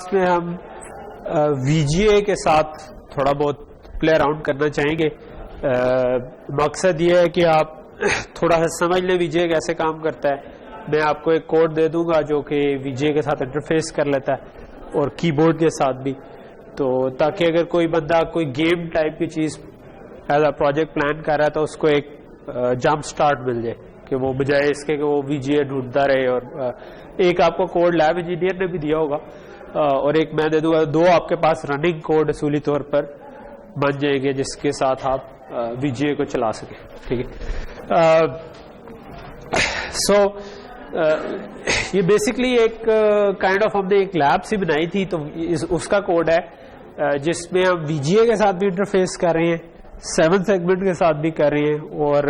Class में हम VGA के साथ थोड़ा बहुत प्ले अराउंड करना चाहेंगे। मकसद ये है कि आप थोड़ा सा समझ लें VGA कैसे काम करता है। मैं आपको एक कोड दे दूंगा जो कि VGA के साथ इंटरफेस कर लेता है और कीबोर्ड के साथ भी, तो ताकि अगर कोई बंदा कोई गेम टाइप की चीज़ एज अ प्रोजेक्ट प्लान कर रहा है तो उसको एक जंप स्टार्ट मिल जाए कि वो बजाय इसके कि वो VGA ढूंढता रहे। और एक आपको कोड लैब इंजीनियर ने भी दिया होगा और एक मैं दे दूंगा, दो आपके पास रनिंग कोड असूली तौर पर बन जाएंगे जिसके साथ आप VGA को चला सकें। ठीक है। सो ये बेसिकली एक काइंड ऑफ हमने एक लैब सी बनाई थी, तो उसका कोड है जिसमें हम VGA के साथ भी इंटरफेस कर रहे हैं, 7 सेगमेंट के साथ भी कर रहे हैं और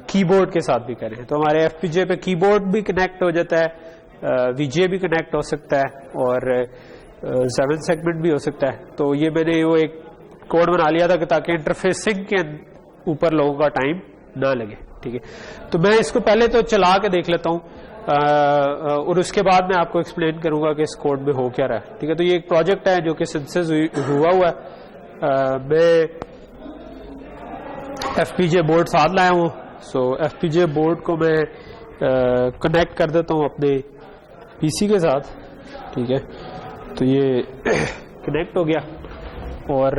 कीबोर्ड के साथ भी कर रहे हैं। तो हमारे FPGA पे कीबोर्ड भी कनेक्ट हो जाता है, VGA भी कनेक्ट हो सकता है और 7 सेगमेंट भी हो सकता है। तो ये मैंने वो एक कोड बना लिया था ताकि इंटरफेसिंग के ऊपर लोगों का टाइम ना लगे। ठीक है, तो मैं इसको पहले तो चला के देख लेता हूँ और उसके बाद मैं आपको एक्सप्लेन करूंगा कि इस कोड में हो क्या रहा है। ठीक है, तो ये एक प्रोजेक्ट है जो कि सिंथेसिस हुआ हुआ है। मैं FPGA बोर्ड साथ लाया हूँ। सो FPGA बोर्ड को मैं कनेक्ट कर देता हूँ अपने PC के साथ। ठीक है, तो ये कनेक्ट हो गया और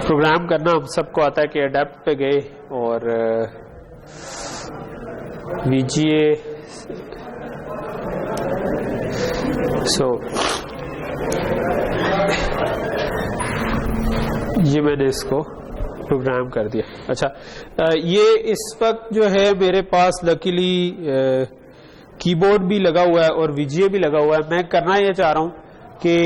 प्रोग्राम करना हम सबको आता है कि अडेप्ट पे गए और VGA ये मैंने इसको प्रोग्राम कर दिया। अच्छा, ये इस वक्त जो है मेरे पास लकीली कीबोर्ड भी लगा हुआ है और VGA भी लगा हुआ है। मैं करना ये चाह रहा हूं कि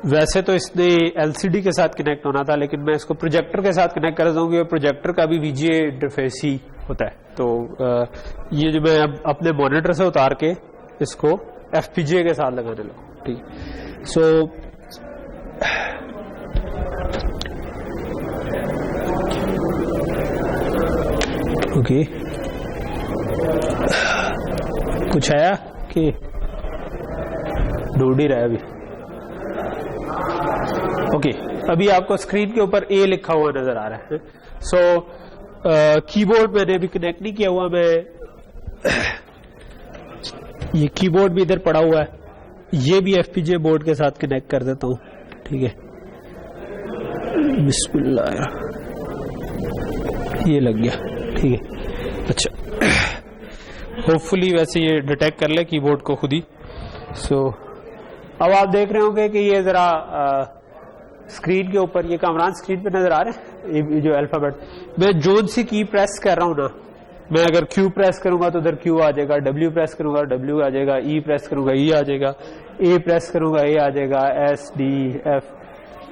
वैसे तो इसने LCD के साथ कनेक्ट होना था, लेकिन मैं इसको प्रोजेक्टर के साथ कनेक्ट कर दूंगी और प्रोजेक्टर का भी VGA इंटरफेस ही होता है। तो ये जो मैं अब अपने मॉनिटर से उतार के इसको FPGA के साथ लगाने लगूं। ठीक, सो ओके, कुछ आया कि ढूंढ ही रहा है अभी। ओके, अभी आपको स्क्रीन के ऊपर A लिखा हुआ नजर आ रहा है। सो कीबोर्ड मैंने अभी कनेक्ट नहीं किया हुआ, मैं ये कीबोर्ड भी इधर पड़ा हुआ है, ये भी FPGA बोर्ड के साथ कनेक्ट कर देता हूं। ठीक है, बिस्मिल्लाह, ये लग गया। ठीक है, अच्छा, होपफुली वैसे ये डिटेक्ट कर ले कीबोर्ड को खुद ही। सो अब आप देख रहे होंगे कि ये जरा स्क्रीन के ऊपर, ये कामरान स्क्रीन पे नजर आ रहे हैं, ये जो अल्फाबेट, मैं जोन सी की प्रेस कर रहा हूं ना, मैं अगर Q प्रेस करूंगा तो उधर Q आ जाएगा, W प्रेस करूंगा W आ जाएगा, E प्रेस करूंगा E आ जाएगा, A प्रेस करूंगा A आ जाएगा, S D F।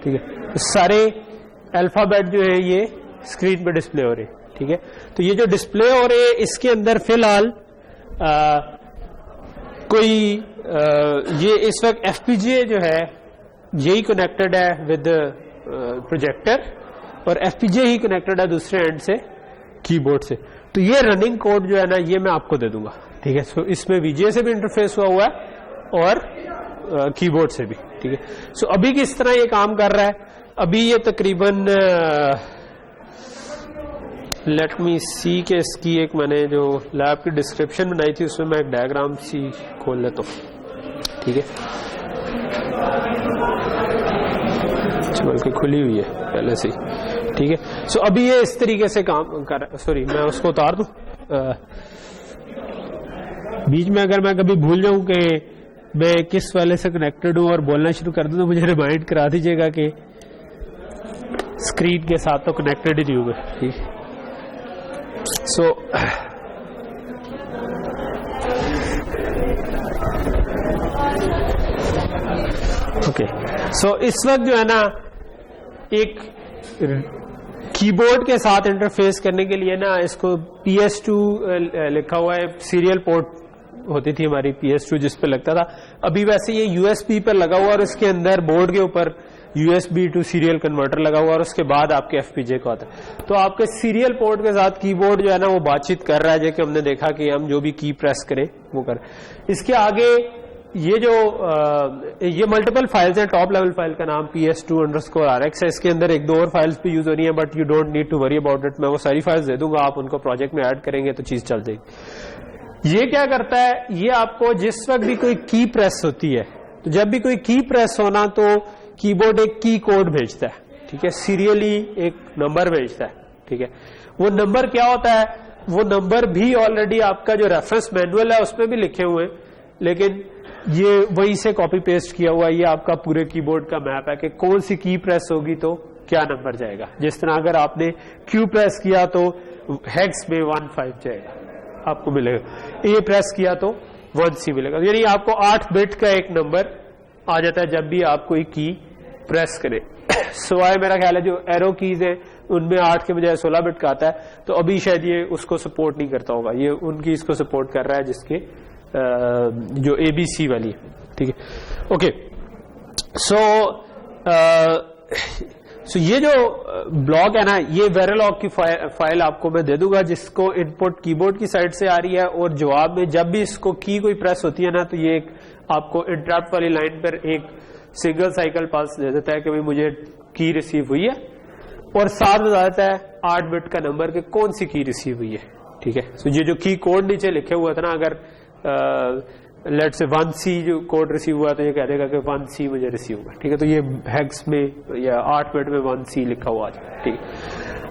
ठीक है, तो सारे अल्फाबेट जो है ये स्क्रीन पे डिस्प्ले हो रहे हैं। ठीक है, तो ये जो डिस्प्ले हो रहे हैं इसके अंदर फिलहाल ये इस वक्त FPGA जो है यही कनेक्टेड है विद प्रोजेक्टर और FPGA ही कनेक्टेड है दूसरे एंड से कीबोर्ड से। तो ये रनिंग कोड जो है ना, ये मैं आपको दे दूंगा। ठीक है, सो इसमें VGA से भी इंटरफेस हुआ है और कीबोर्ड से भी। ठीक है, सो अभी किस तरह ये काम कर रहा है, अभी ये तकरीबन लेट मी सी के इसकी एक मैंने जो लैब की डिस्क्रिप्शन बनाई थी उसमें मैं एक डायग्राम सी खोल लेता हूँ। ठीक है, बल्कि खुली हुई है पहले से ही। ठीक है, सो अभी ये इस तरीके से काम कर, सॉरी मैं उसको उतार दूं। बीच में अगर मैं कभी भूल जाऊं कि मैं किस वाले से कनेक्टेड हूं और बोलना शुरू कर दूं तो मुझे रिमाइंड करा दीजिएगा कि स्क्रीन के साथ तो कनेक्टेड ही नहीं हूं मैं। ठीक, सो ओके, सो इस वक्त जो है ना, एक कीबोर्ड के साथ इंटरफेस करने के लिए ना इसको PS2 लिखा हुआ है, सीरियल पोर्ट होती थी हमारी PS2 जिस पे लगता था। अभी वैसे ये USB पर लगा हुआ और इसके अंदर बोर्ड के ऊपर USB टू सीरियल कन्वर्टर लगा हुआ और उसके बाद आपके FPGA का होता है। तो आपके सीरियल पोर्ट के साथ कीबोर्ड जो है ना वो बातचीत कर रहा है, जैसे हमने देखा कि हम जो भी की प्रेस करें वो कर। इसके आगे ये जो ये मल्टीपल फाइल्स हैं, टॉप लेवल फाइल का नाम PS2_RX है, इसके अंदर एक दो और फाइल्स भी यूज हो रही है, but you don't need to worry about it. मैं वो सारी फाइल्स दे दूंगा, आप उनको प्रोजेक्ट में ऐड करेंगे तो चीज चल जाएगी। ये क्या करता है, ये आपको जिस वक्त भी कोई की प्रेस होती है, तो जब भी कोई की प्रेस होना तो कीबोर्ड एक की कोड भेजता है, ठीक है, सीरियली एक नंबर भेजता है, ठीक है। वो नंबर क्या होता है, वो नंबर भी ऑलरेडी आपका जो रेफरेंस मैनुअल है उसमें भी लिखे हुए हैं, लेकिन ये वही से कॉपी पेस्ट किया हुआ है। ये आपका पूरे कीबोर्ड का मैप है कि कौन सी की प्रेस होगी तो क्या नंबर जाएगा। जिस तरह अगर आपने क्यू प्रेस किया तो हेक्स में 15 जाएगा आपको मिलेगा, ए प्रेस किया तो 1C मिलेगा। यानी आपको 8 बिट का एक नंबर आ जाता है जब भी आप कोई की प्रेस करें। सिवाय मेरा ख्याल है जो एरो कीज है उनमें 8 के बजाय 16 बिट का आता है, तो अभी शायद ये उसको सपोर्ट नहीं करता होगा, ये उनकी इसको सपोर्ट कर रहा है जिसके जो ABC वाली है, ठीक है। ओके, सो ये जो ब्लॉक है ना, ये वेरिलॉग की फाइल आपको मैं दे दूंगा, जिसको इनपुट कीबोर्ड की साइड से आ रही है, और जवाब में जब भी इसको की कोई प्रेस होती है ना, तो ये एक आपको इंटरप्ट वाली लाइन पर एक सिंगल साइकिल पल्स दे देता है कि भाई मुझे की रिसीव हुई है, और साथ बता देता है 8 बिट का नंबर कि कौन सी की रिसीव हुई है, ठीक है। तो ये जो की कोड नीचे लिखे हुआ था ना, अगर लेट से 1C जो कोड रिसीव हुआ तो ये कह देगा कि 1C मुझे रिसीव हुआ, ठीक है। तो ये हेक्स में या 8 बिट में 1C लिखा हुआ है, ठीक है।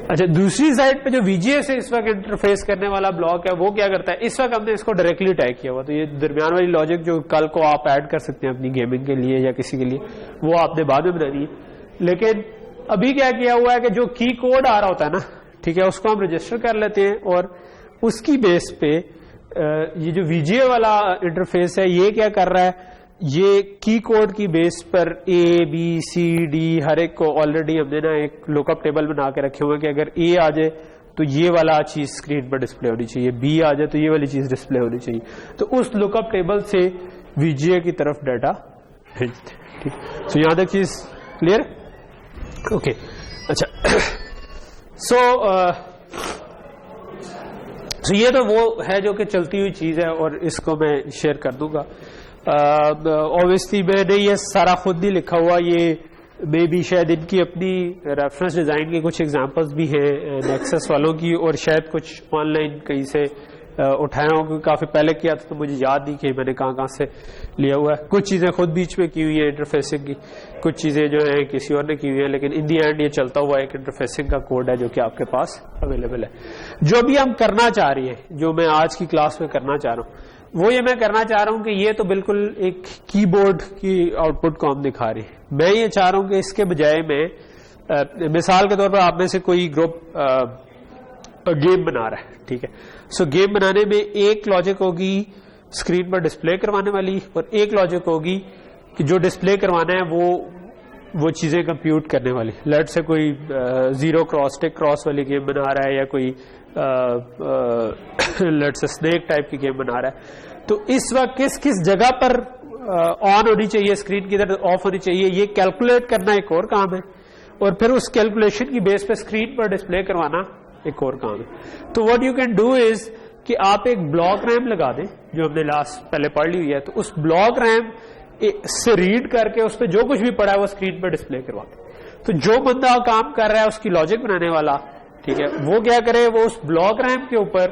अच्छा, दूसरी साइड पे जो VGA से इस वक्त इंटरफेस करने वाला ब्लॉक है, वो क्या करता है, इस वक्त हमने इसको डायरेक्टली टैग किया हुआ, तो ये दरमियान वाली लॉजिक जो कल को आप ऐड कर सकते हैं अपनी गेमिंग के लिए या किसी के लिए, वो आपने बाद में बनानी है। लेकिन अभी क्या किया हुआ है कि जो की कोड आ रहा होता है ना, ठीक है, उसको हम रजिस्टर कर लेते हैं, और उसकी बेस पे ये जो VGA वाला इंटरफेस है ये क्या कर रहा है, ये की कोड की बेस पर ABCD हर एक को ऑलरेडी हमने ना एक लुकअप टेबल बना के रखे हुए हैं कि अगर A आ जाए तो ये वाला चीज स्क्रीन पर डिस्प्ले होनी चाहिए, B आ जाए तो ये वाली चीज डिस्प्ले होनी चाहिए। तो उस लुकअप टेबल से VGA की तरफ डाटा भेजते हैं, ठीक। तो यहां तक चीज क्लियर, ओके। अच्छा, सो ये तो वो है जो कि चलती हुई चीज है, और इसको मैं शेयर कर दूंगा। ऑब्वियसली मैंने ये सारा खुद नहीं लिखा हुआ, ये मे भी शायद इनकी अपनी रेफरेंस डिजाइन की कुछ एग्जांपल्स भी हैं नेक्सस वालों की, और शायद कुछ ऑनलाइन कहीं से उठाया हो, क्योंकि काफी पहले किया था तो मुझे याद नहीं कि मैंने कहां से लिया हुआ है। कुछ चीजें खुद बीच में की हुई है इंटरफेसिंग की, कुछ चीजें जो है किसी और ने की हुई है, लेकिन इन दी एंड ये चलता हुआ एक इंटरफेसिंग का कोड है जो कि आपके पास अवेलेबल है। जो भी हम करना चाह रही है, जो मैं आज की क्लास में करना चाह रहा हूं, वो ये मैं करना चाह रहा हूं कि ये तो बिल्कुल एक कीबोर्ड की आउटपुट को हम दिखा रही है। मैं ये चाह रहा हूं कि इसके बजाय में मिसाल के तौर पर आप में से कोई ग्रुप गेम बना रहा है, ठीक है। सो गेम बनाने में एक लॉजिक होगी स्क्रीन पर डिस्प्ले करवाने वाली, और एक लॉजिक होगी कि जो डिस्प्ले करवाना है वो चीजें कंप्यूट करने वाली। लेट से कोई 0 क्रॉस टिक क्रॉस वाली गेम बना रहा है, या कोई लेट से स्नेक टाइप की गेम बना रहा है, तो इस वक्त किस किस जगह पर ऑन होनी चाहिए स्क्रीन की तरफ, ऑफ होनी चाहिए, ये कैलकुलेट करना एक और काम है, और फिर उस कैलकुलेशन की बेस पे स्क्रीन पर डिस्प्ले करवाना एक और काम है। तो what you can do is कि आप एक ब्लॉक रैम लगा दें, जो हमने लास्ट पहले पढ़ ली हुई है, तो उस ब्लॉक रैम से रीड करके उस पर जो कुछ भी पड़ा है वो स्क्रीन पर डिस्प्ले करवा दें। तो जो बंदा काम कर रहा है उसकी लॉजिक बनाने वाला, ठीक है, वो क्या करे, वो उस ब्लॉक रैम के ऊपर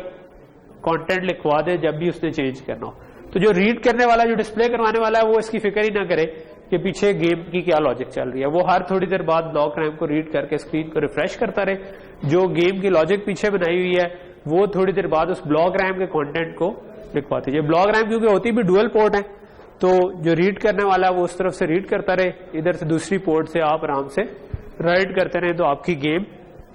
कंटेंट लिखवा दे जब भी उसने चेंज करना हो। तो जो रीड करने वाला, जो डिस्प्ले करवाने वाला है, वो इसकी फिक्र ही ना करे कि पीछे गेम की क्या लॉजिक चल रही है। वो हर थोड़ी देर बाद ब्लॉक रैम को रीड करके स्क्रीन को रिफ्रेश करता रहे, जो गेम की लॉजिक पीछे बनाई हुई है वो थोड़ी देर बाद उस ब्लॉक रैम के कंटेंट को लिखवाती है। ब्लॉक रैम क्योंकि होती भी डुअल पोर्ट है, तो जो रीड करने वाला है वो उस तरफ से रीड करता रहे, इधर से दूसरी पोर्ट से आप आराम से राइट करते रहे, तो आपकी गेम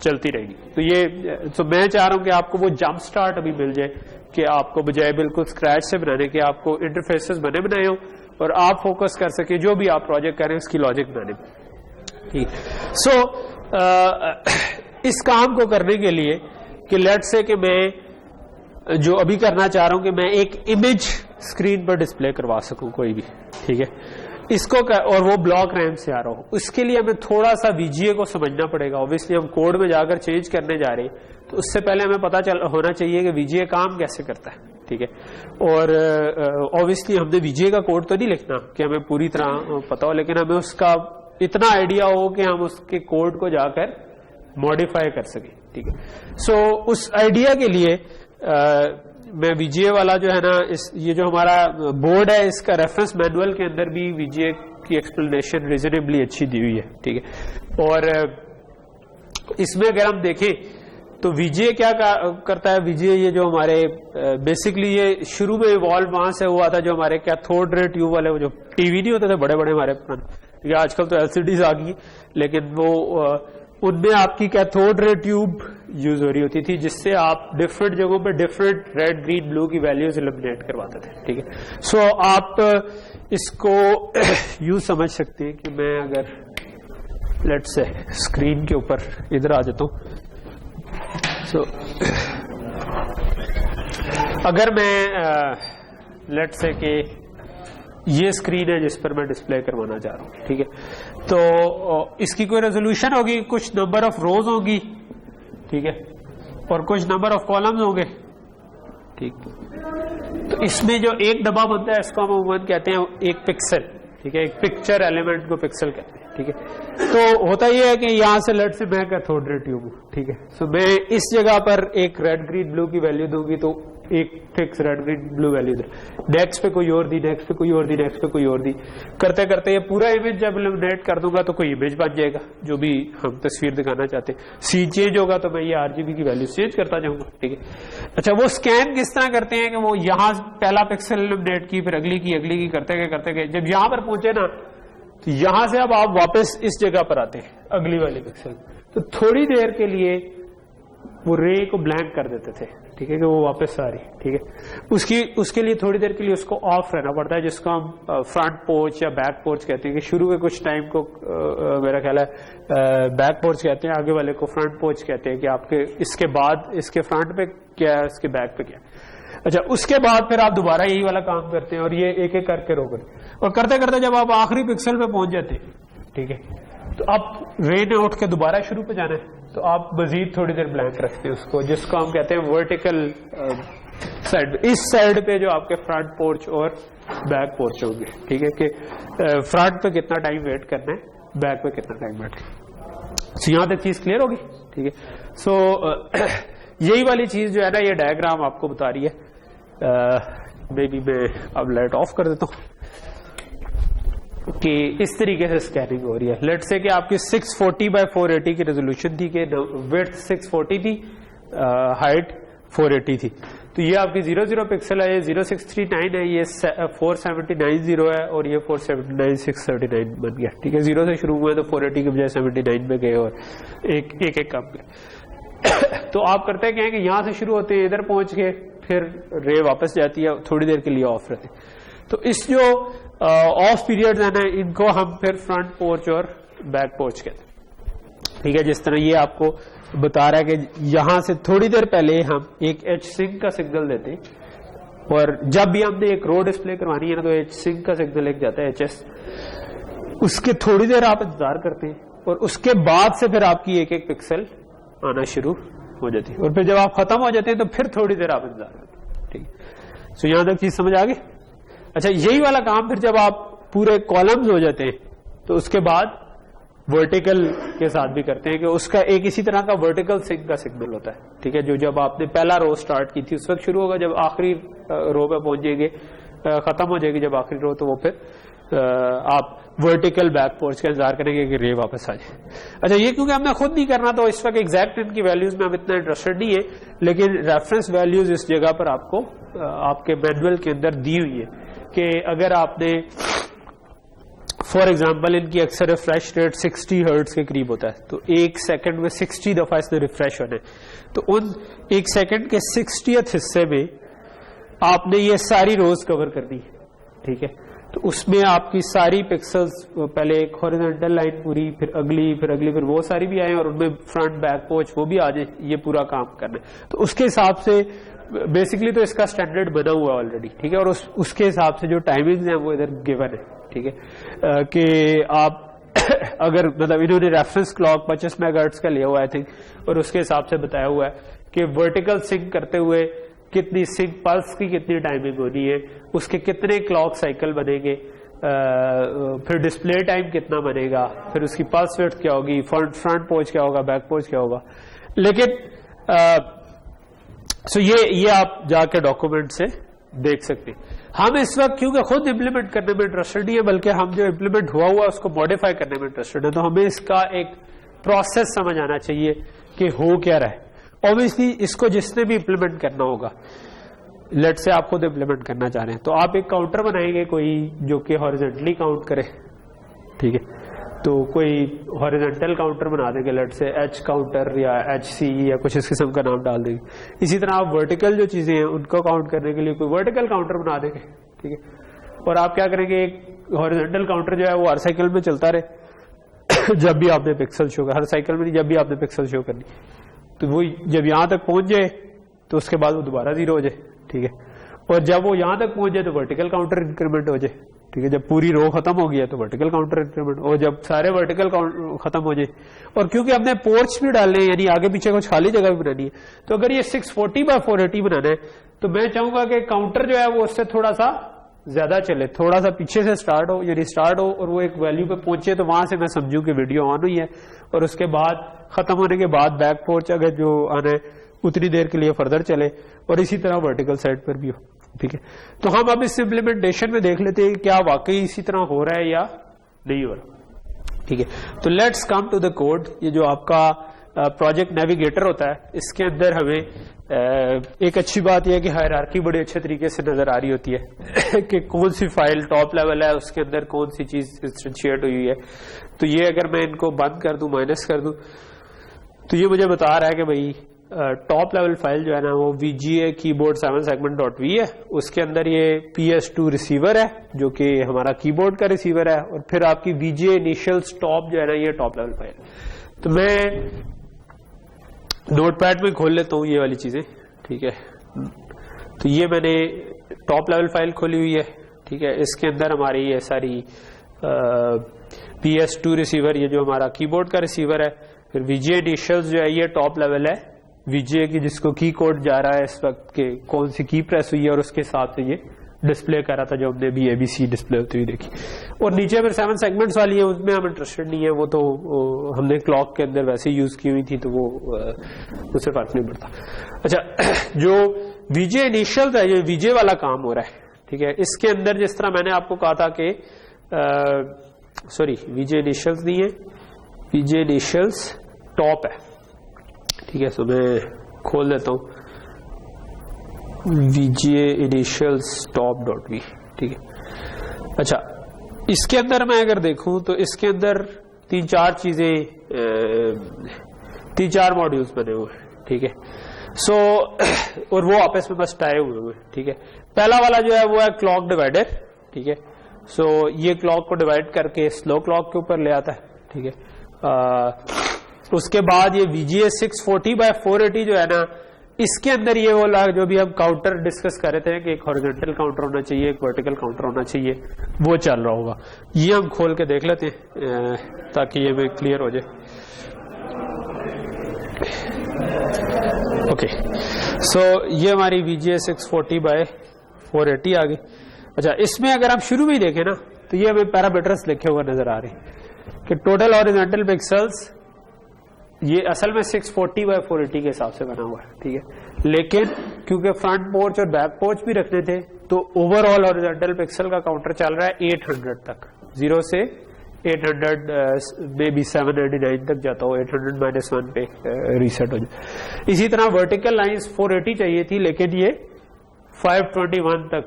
चलती रहेगी। तो ये तो मैं चाह रहा हूं कि आपको वो जंप स्टार्ट अभी मिल जाए, कि आपको बजाय बिल्कुल स्क्रैच से बनाने के आपको इंटरफेसेस बने बनाए हो, और आप फोकस कर सके जो भी आप प्रोजेक्ट करें उसकी लॉजिक बनाने में। ठीक, सो इस काम को करने के लिए कि लेट्स से कि मैं जो अभी करना चाह रहा हूं कि मैं एक इमेज स्क्रीन पर डिस्प्ले करवा सकूं कोई भी, ठीक है, इसको और वो ब्लॉक रैम से आ रहा हो, उसके लिए हमें थोड़ा सा वीजीए को समझना पड़ेगा। ऑब्वियसली हम कोड में जाकर चेंज करने जा रहे हैं, तो उससे पहले हमें पता होना चाहिए कि वीजीए काम कैसे करता है, ठीक है। और ऑब्वियसली हमने वीजीए का कोड तो नहीं लिखना कि हमें पूरी तरह पता हो, लेकिन हमें उसका इतना आइडिया हो कि हम उसके कोड को जाकर मॉडिफाई कर सकें, ठीक है। सो उस आइडिया के लिए मैं वीजीए वाला जो है ना, ये जो हमारा बोर्ड है, इसका रेफरेंस मैनुअल के अंदर भी वीजीए की एक्सप्लेनेशन रीजनेबली अच्छी दी हुई है, ठीक है। और इसमें अगर हम देखें तो वीजीए क्या करता है, वीजीए ये जो हमारे बेसिकली ये शुरू में इवॉल्व वहां से हुआ था, जो हमारे कैथोड रे ट्यूब वाले, वो जो टीवी नहीं होते थे बड़े बड़े हमारे पुराने, आजकल तो एलसीडीज आ गई, लेकिन वो उनमें आपकी कैथोड रे ट्यूब यूज हो रही होती थी, जिससे आप डिफरेंट जगहों पे डिफरेंट रेड ग्रीन ब्लू की वैल्यूज इल्यूमिनेट करवाते थे, ठीक है। सो आप इसको यूज समझ सकते हैं कि मैं अगर लेट्स से स्क्रीन के ऊपर इधर आ जाता हूं, सो अगर मैं लेट्स से कि ये स्क्रीन है जिस पर मैं डिस्प्ले करवाना चाह रहा हूं, ठीक है, तो इसकी कोई रेजोल्यूशन होगी, कुछ नंबर ऑफ रोज होगी, ठीक है, और कुछ नंबर ऑफ कॉलम्स होंगे, ठीक। तो इसमें जो एक डब्बा बनता है, इसको हम अमूमन कहते हैं एक पिक्सल, ठीक है, एक पिक्चर एलिमेंट को पिक्सल कहते हैं, ठीक है। तो होता यह है कि यहां से लेट से मैं कैथोड रे ट्यूब हूं, ठीक है। सो मैं इस जगह पर एक रेड ग्रीन ब्लू की वैल्यू दूंगी, तो एक fix red green blue value दे, नेक्स्ट पे कोई और दी, नेक्स्ट पे कोई और दी, नेक्स्ट पे कोई और दी, करते करते ये पूरा इमेज जब इल्यूमिनेट कर दूंगा तो कोई इमेज बन जाएगा जो भी हम तस्वीर दिखाना चाहते हैं। सीन चेंज होगा तो मैं ये आरजीबी की वैल्यू चेंज करता जाऊंगा, ठीक है। अच्छा, वो स्कैन किस तरह करते हैं कि वो यहां पहला पिक्सल इल्यूमिनेट की, फिर अगली की करते गए, जब यहां पर पहुंचे ना, तो यहां से अब आप वापस इस जगह पर आते हैं अगली वाली पिक्सल, तो थोड़ी देर के लिए वो रे को ब्लैंक कर देते थे, ठीक है, कि वो वापस आ रही, ठीक है। उसके लिए थोड़ी देर के लिए उसको ऑफ रहना पड़ता है, जिसको हम फ्रंट पोर्च या बैक पोर्च कहते हैं, कि शुरू में कुछ टाइम को मेरा ख्याल है बैक पोर्च कहते हैं, आगे वाले को फ्रंट पोर्च कहते हैं, कि आपके इसके बाद इसके फ्रंट पे क्या है, इसके बैक पे क्या है। अच्छा, उसके बाद फिर आप दोबारा यही वाला काम करते हैं, और ये एक एक करके रोक रहे, और करते करते जब आप आखिरी पिक्सल पे पहुंच जाते हैं, ठीक है, तो अब रे ने उठ के दोबारा शुरू पे जाना है, तो आप मजीद थोड़ी देर ब्लैंक रखते हैं उसको, जिसको हम कहते हैं वर्टिकल साइड। इस साइड पे जो आपके फ्रंट पोर्च और बैक पोर्च होंगे, ठीक है, कि फ्रंट पे कितना टाइम वेट करना है, बैक पे कितना टाइम वेट करना है। सो यहां तक चीज क्लियर होगी, ठीक है। सो यही वाली चीज जो है ना, ये डायग्राम आपको बता रही है। मे बी मैं अब लाइट ऑफ कर देता हूं कि इस तरीके से स्कैनिंग हो रही है। लेट्स से कि आपकी 640 by 480 की रेजोल्यूशन थी, कि विड्थ 640 थी, हाइट 480 थी, तो ये आपकी 00 पिक्सल है, ये 0639 है, ये 4790 है, और ये 479639 बन गया, ठीक है। 0 से शुरू हुए तो 480 के बजाय 79 में गए, और एक काम गए। तो आप करते क्या है कि यहां से शुरू होते हैं, इधर पहुंच के फिर रे वापस जाती है, थोड़ी देर के लिए ऑफ रहती है। तो इस जो ऑफ पीरियड है ना, इनको हम फिर फ्रंट पोर्च और बैक पोर्च कहते हैं, ठीक है। जिस तरह ये आपको बता रहा है कि यहां से थोड़ी देर पहले हम एक एच सिंक का सिग्नल देते हैं, और जब भी हमने एक रो डिस्प्ले करवानी है ना, तो एच सिंक का सिग्नल एक जाता है HS, उसके थोड़ी देर आप इंतजार करते हैं, और उसके बाद से फिर आपकी एक एक पिक्सल आना शुरू हो जाती है, और फिर जब आप खत्म हो जाते हैं तो फिर थोड़ी देर आप इंतजार करते हैं, ठीक है। सो यहां तक चीज समझ आ गई। अच्छा, यही वाला काम फिर जब आप पूरे कॉलम्स हो जाते हैं, तो उसके बाद वर्टिकल के साथ भी करते हैं, कि उसका एक इसी तरह का वर्टिकल सिंक का सिग्नल होता है, ठीक है, जो जब आपने पहला रो स्टार्ट की थी उस वक्त शुरू होगा, जब आखिरी रो पे पहुंच जाएंगे, खत्म हो जाएगी जब आखिरी रो, तो वो फिर आप वर्टिकल बैक पोर्च का इंतजार करेंगे कि रे वापस आ जाए। अच्छा, ये क्योंकि हमने खुद नहीं करना, तो इस वक्त एग्जैक्ट इनकी वैल्यूज में हम इतना इंटरेस्टेड नहीं है, लेकिन रेफरेंस वैल्यूज इस जगह पर आपको आपके मैनुअल के अंदर दी हुई है, कि अगर आपने फॉर एग्जाम्पल इनकी अक्सर रिफ्रेश रेट 60 हर्ट्ज के करीब होता है, तो एक सेकंड में 60 दफा इसने रिफ्रेश होना है, तो उन एक सेकंड के 60th हिस्से में आपने ये सारी रोज कवर करनी है, ठीक है। तो उसमें आपकी सारी पिक्सल्स, पहले एक हॉरिजॉन्टल लाइन पूरी, फिर अगली, फिर वो सारी भी आए, और उनमें फ्रंट बैक पोर्च वो भी आ जाए, ये पूरा काम करना है। तो उसके हिसाब से बेसिकली तो इसका स्टैंडर्ड बना हुआ है ऑलरेडी, ठीक है, और उसके हिसाब से जो टाइमिंग्स हैं वो इधर गिवन है, ठीक है, कि आप अगर मतलब इन्होंने रेफरेंस क्लॉक 25 मेगाहर्ट्ज का लिया हुआ आई थिंक, और उसके हिसाब से बताया हुआ है कि वर्टिकल सिंक करते हुए कितनी सिंक पल्स की कितनी टाइमिंग होनी है, उसके कितने क्लॉक साइकिल बनेंगे, फिर डिस्प्ले टाइम कितना बनेगा, फिर उसकी पल्स विड्थ क्या होगी, फ्रंट पोच क्या होगा, बैक पोच क्या होगा। लेकिन सो ये आप जाके डॉक्यूमेंट से देख सकते हैं। हम इस वक्त क्योंकि खुद इंप्लीमेंट करने में इंटरेस्टेड नहीं है, बल्कि हम जो इंप्लीमेंट हुआ उसको मॉडिफाई करने में इंटरेस्टेड है, तो हमें इसका एक प्रोसेस समझ आना चाहिए कि हो क्या रहा है। ऑब्वियसली इसको जिसने भी इंप्लीमेंट करना होगा, लेट से आप खुद इंप्लीमेंट करना चाह रहे हैं, तो आप एक काउंटर बनाएंगे कोई जो कि हॉरिजॉन्टली काउंट करे, ठीक है, तो कोई हॉरिजॉन्टल काउंटर बना देंगे, लेट से एच काउंटर या HC या कुछ इस किस्म का नाम डाल देंगे। इसी तरह आप वर्टिकल जो चीजें हैं उनको काउंट करने के लिए कोई वर्टिकल काउंटर बना देंगे, ठीक है, और आप क्या करेंगे, एक हॉरिजॉन्टल काउंटर जो है वो हर साइकिल में चलता रहे जब भी आपने पिक्सल शो कर, हर साइकिल में नहीं, जब भी आपने पिक्सल शो करनी, तो वो जब यहां तक पहुंच जाए तो उसके बाद वो दोबारा 0 हो जाए, ठीक है, और जब वो यहां तक पहुंच जाए तो वर्टिकल काउंटर इंक्रीमेंट हो जाए, ठीक है, जब पूरी रो खत्म हो गया तो वर्टिकल काउंटर इंक्रीमेंट, और जब सारे वर्टिकल खत्म हो जाए, और क्योंकि हमने पोर्ट्स भी डालने हैं यानी आगे पीछे कुछ खाली जगह भी बनानी है, तो अगर ये 640x480 बनाना है तो मैं चाहूंगा कि काउंटर जो है वो उससे थोड़ा सा ज्यादा चले, थोड़ा सा पीछे से स्टार्ट हो, यानी स्टार्ट हो और वो एक वैल्यू पे पहुंचे, तो वहां से मैं समझूं कि वीडियो ऑन हुई है, और उसके बाद खत्म होने के बाद बैक पोर्च अगर जो आना है उतनी देर के लिए फर्दर चले, और इसी तरह वर्टिकल साइड पर भी हो, ठीक है। तो हम अब इस इम्प्लीमेंटेशन में देख लेते हैं क्या वाकई इसी तरह हो रहा है या नहीं हो रहा, ठीक है। तो let's come to the code. ये जो आपका प्रोजेक्ट नेविगेटर होता है, इसके अंदर हमें एक अच्छी बात यह है कि हायरार्की बड़े अच्छे तरीके से नजर आ रही होती है कि कौन सी फाइल टॉप लेवल है, उसके अंदर कौन सी चीज इंस्टेंशिएट हुई है। तो ये अगर मैं इनको बंद कर दूं, माइनस कर दूं, तो ये मुझे बता रहा है कि भाई टॉप लेवल फाइल जो है ना वो VGA कीबोर्ड 7segment.v है, उसके अंदर ये PS2 रिसीवर है जो कि हमारा कीबोर्ड का रिसीवर है, और फिर आपकी VGA इनिशियल स्टॉप जो है ना ये टॉप लेवल फाइल। तो मैं नोटपैड में खोल लेता हूँ ये वाली चीजें, ठीक है। तो ये मैंने टॉप लेवल फाइल खोली हुई है, ठीक है। इसके अंदर हमारी ये सारी PS2 रिसीवर, ये जो हमारा कीबोर्ड का रिसीवर है, फिर VGA इनिशियल्स जो है ये टॉप लेवल है VGA की, जिसको की कोड जा रहा है इस वक्त के कौन सी की प्रेस हुई है, और उसके साथ ये डिस्प्ले कर रहा था जो हमने भी ABC डिस्प्ले होती हुई देखी। और नीचे फिर 7 सेगमेंट्स वाली है, उसमें हम इंटरेस्टेड नहीं है, वो तो हमने क्लॉक के अंदर वैसे यूज की हुई थी, तो वो उससे फर्क नहीं पड़ता। अच्छा, जो VGA इनिशियल है, ये VGA वाला काम हो रहा है, ठीक है। इसके अंदर जिस तरह मैंने आपको कहा था कि सॉरी VGA इनिशियल्स नहीं है, VGA इनिशियल्स टॉप है, ठीक है। सो मैं खोल देता हूं VGA initials top.v, ठीक है। अच्छा, इसके अंदर मैं अगर देखूं तो इसके अंदर 3-4 चीजें, 3-4 मॉड्यूल्स बने हुए हैं, ठीक है। सो और वो आपस में बस टाई हुए हैं, ठीक है। पहला वाला जो है वो है क्लॉक डिवाइडर, ठीक है। सो ये क्लॉक को डिवाइड करके स्लो क्लॉक के ऊपर ले आता है, ठीक है। उसके बाद ये VGA 640x480 जो है ना, इसके अंदर ये वाला जो भी हम काउंटर डिस्कस कर रहे थे कि एक हॉरिजॉन्टल काउंटर होना चाहिए, एक वर्टिकल काउंटर होना चाहिए, वो चल रहा होगा। ये हम खोल के देख लेते हैं ताकि ये भी क्लियर हो जाए। ओके, सो ये हमारी VGA 640x480 आ गई। अच्छा, इसमें अगर आप शुरू में ही देखें ना तो ये हमें पैरामीटर्स लिखे हुए नजर आ रहे हैं कि टोटल हॉरिजॉन्टल पिक्सल्स, ये असल में 640x480 के हिसाब से बना हुआ है, ठीक है। लेकिन क्योंकि फ्रंट पोर्च और बैक पोर्च भी रखने थे, तो ओवरऑल हॉरिजॉन्टल पिक्सल का काउंटर चल रहा है 800 तक, 0 से 800 मे बी 799 तक जाता हो, 800-1 पे रीसेट हो जाए। इसी तरह वर्टिकल लाइंस 480 चाहिए थी, लेकिन ये 521 तक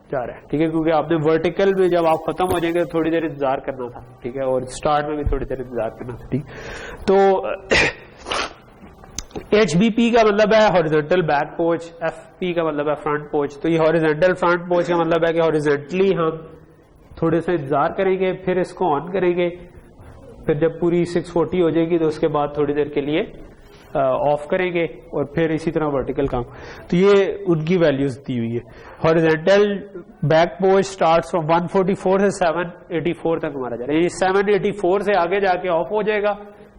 जा रहा है, ठीक है, क्योंकि आपने वर्टिकल में जब आप खत्म हो जाएंगे थोड़ी देर इंतजार करना था, ठीक है, और स्टार्ट में भी थोड़ी देर इंतजार करना था, ठीक। तो HBP का मतलब है हॉरिजॉन्टल बैक पोच, FP का मतलब है फ्रंट पोच। तो ये हॉरिजॉन्टल फ्रंट पोच का मतलब है कि हॉरिजॉन्टली हम थोड़े से इंतजार करेंगे, फिर इसको ऑन करेंगे, फिर जब पूरी 640 हो जाएगी तो उसके बाद थोड़ी देर के लिए ऑफ करेंगे और फिर इसी तरह वर्टिकल काम। तो ये उनकी वैल्यूज दी हुई है। Horizontal back pose starts from 144 से 784 तक हमारा जा रहा है। ये 784 से आगे जाके ऑफ हो जाएगा,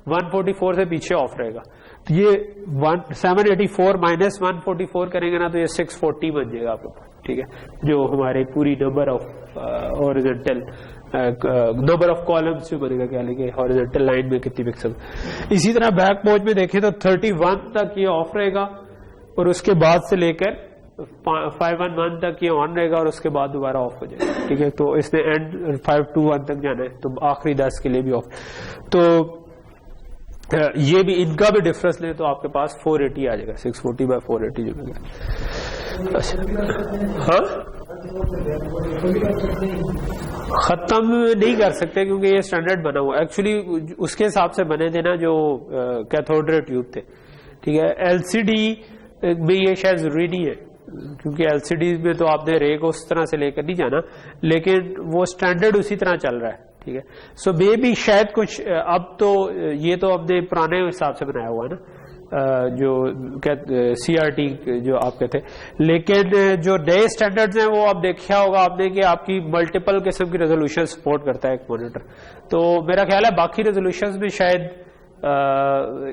144 से पीछे ऑफ रहेगा। तो ये 784 माइनस 144 करेंगे ना तो ये 640 बन जाएगा आपके पास, ठीक है, जो हमारे पूरी number of horizontal number of columns जो बनेगा, क्या लेंगे हॉरिजॉन्टल लाइन में कितनी पिक्सल। इसी तरह बैक पोज में देखें तो 31 तक ये ऑफ रहेगा और उसके बाद से लेकर 511 तक ये ऑन रहेगा और उसके बाद दोबारा ऑफ हो जाएगा, ठीक है। तो इसने एंड 521 तक जाना है, तो आखिरी 10 के लिए भी ऑफ। तो ये भी इनका भी डिफरेंस ले तो आपके पास 480 आ जाएगा, 640 बाय 480 जो मिलेगा। हाँ, खत्म नहीं कर सकते क्योंकि ये स्टैंडर्ड बना हुआ एक्चुअली उसके हिसाब से बने थे ना जो कैथोड रे ट्यूब थे, ठीक है। एलसीडी में ये शायद जरूरी नहीं है क्योंकि एलसीडी में तो आपने रे को उस तरह से लेकर नहीं जाना, लेकिन वो स्टैंडर्ड उसी तरह चल रहा है, ठीक है। सो मे भी शायद कुछ अब तो ये तो अपने पुराने हिसाब से बनाया हुआ है ना, जो CRT जो आपके थे, लेकिन जो नए स्टैंडर्ड्स हैं वो अब देखा होगा आपने कि आपकी मल्टीपल किस्म की रेजोल्यूशन सपोर्ट करता है एक मॉनिटर। तो मेरा ख्याल है बाकी रेजोल्यूशंस में शायद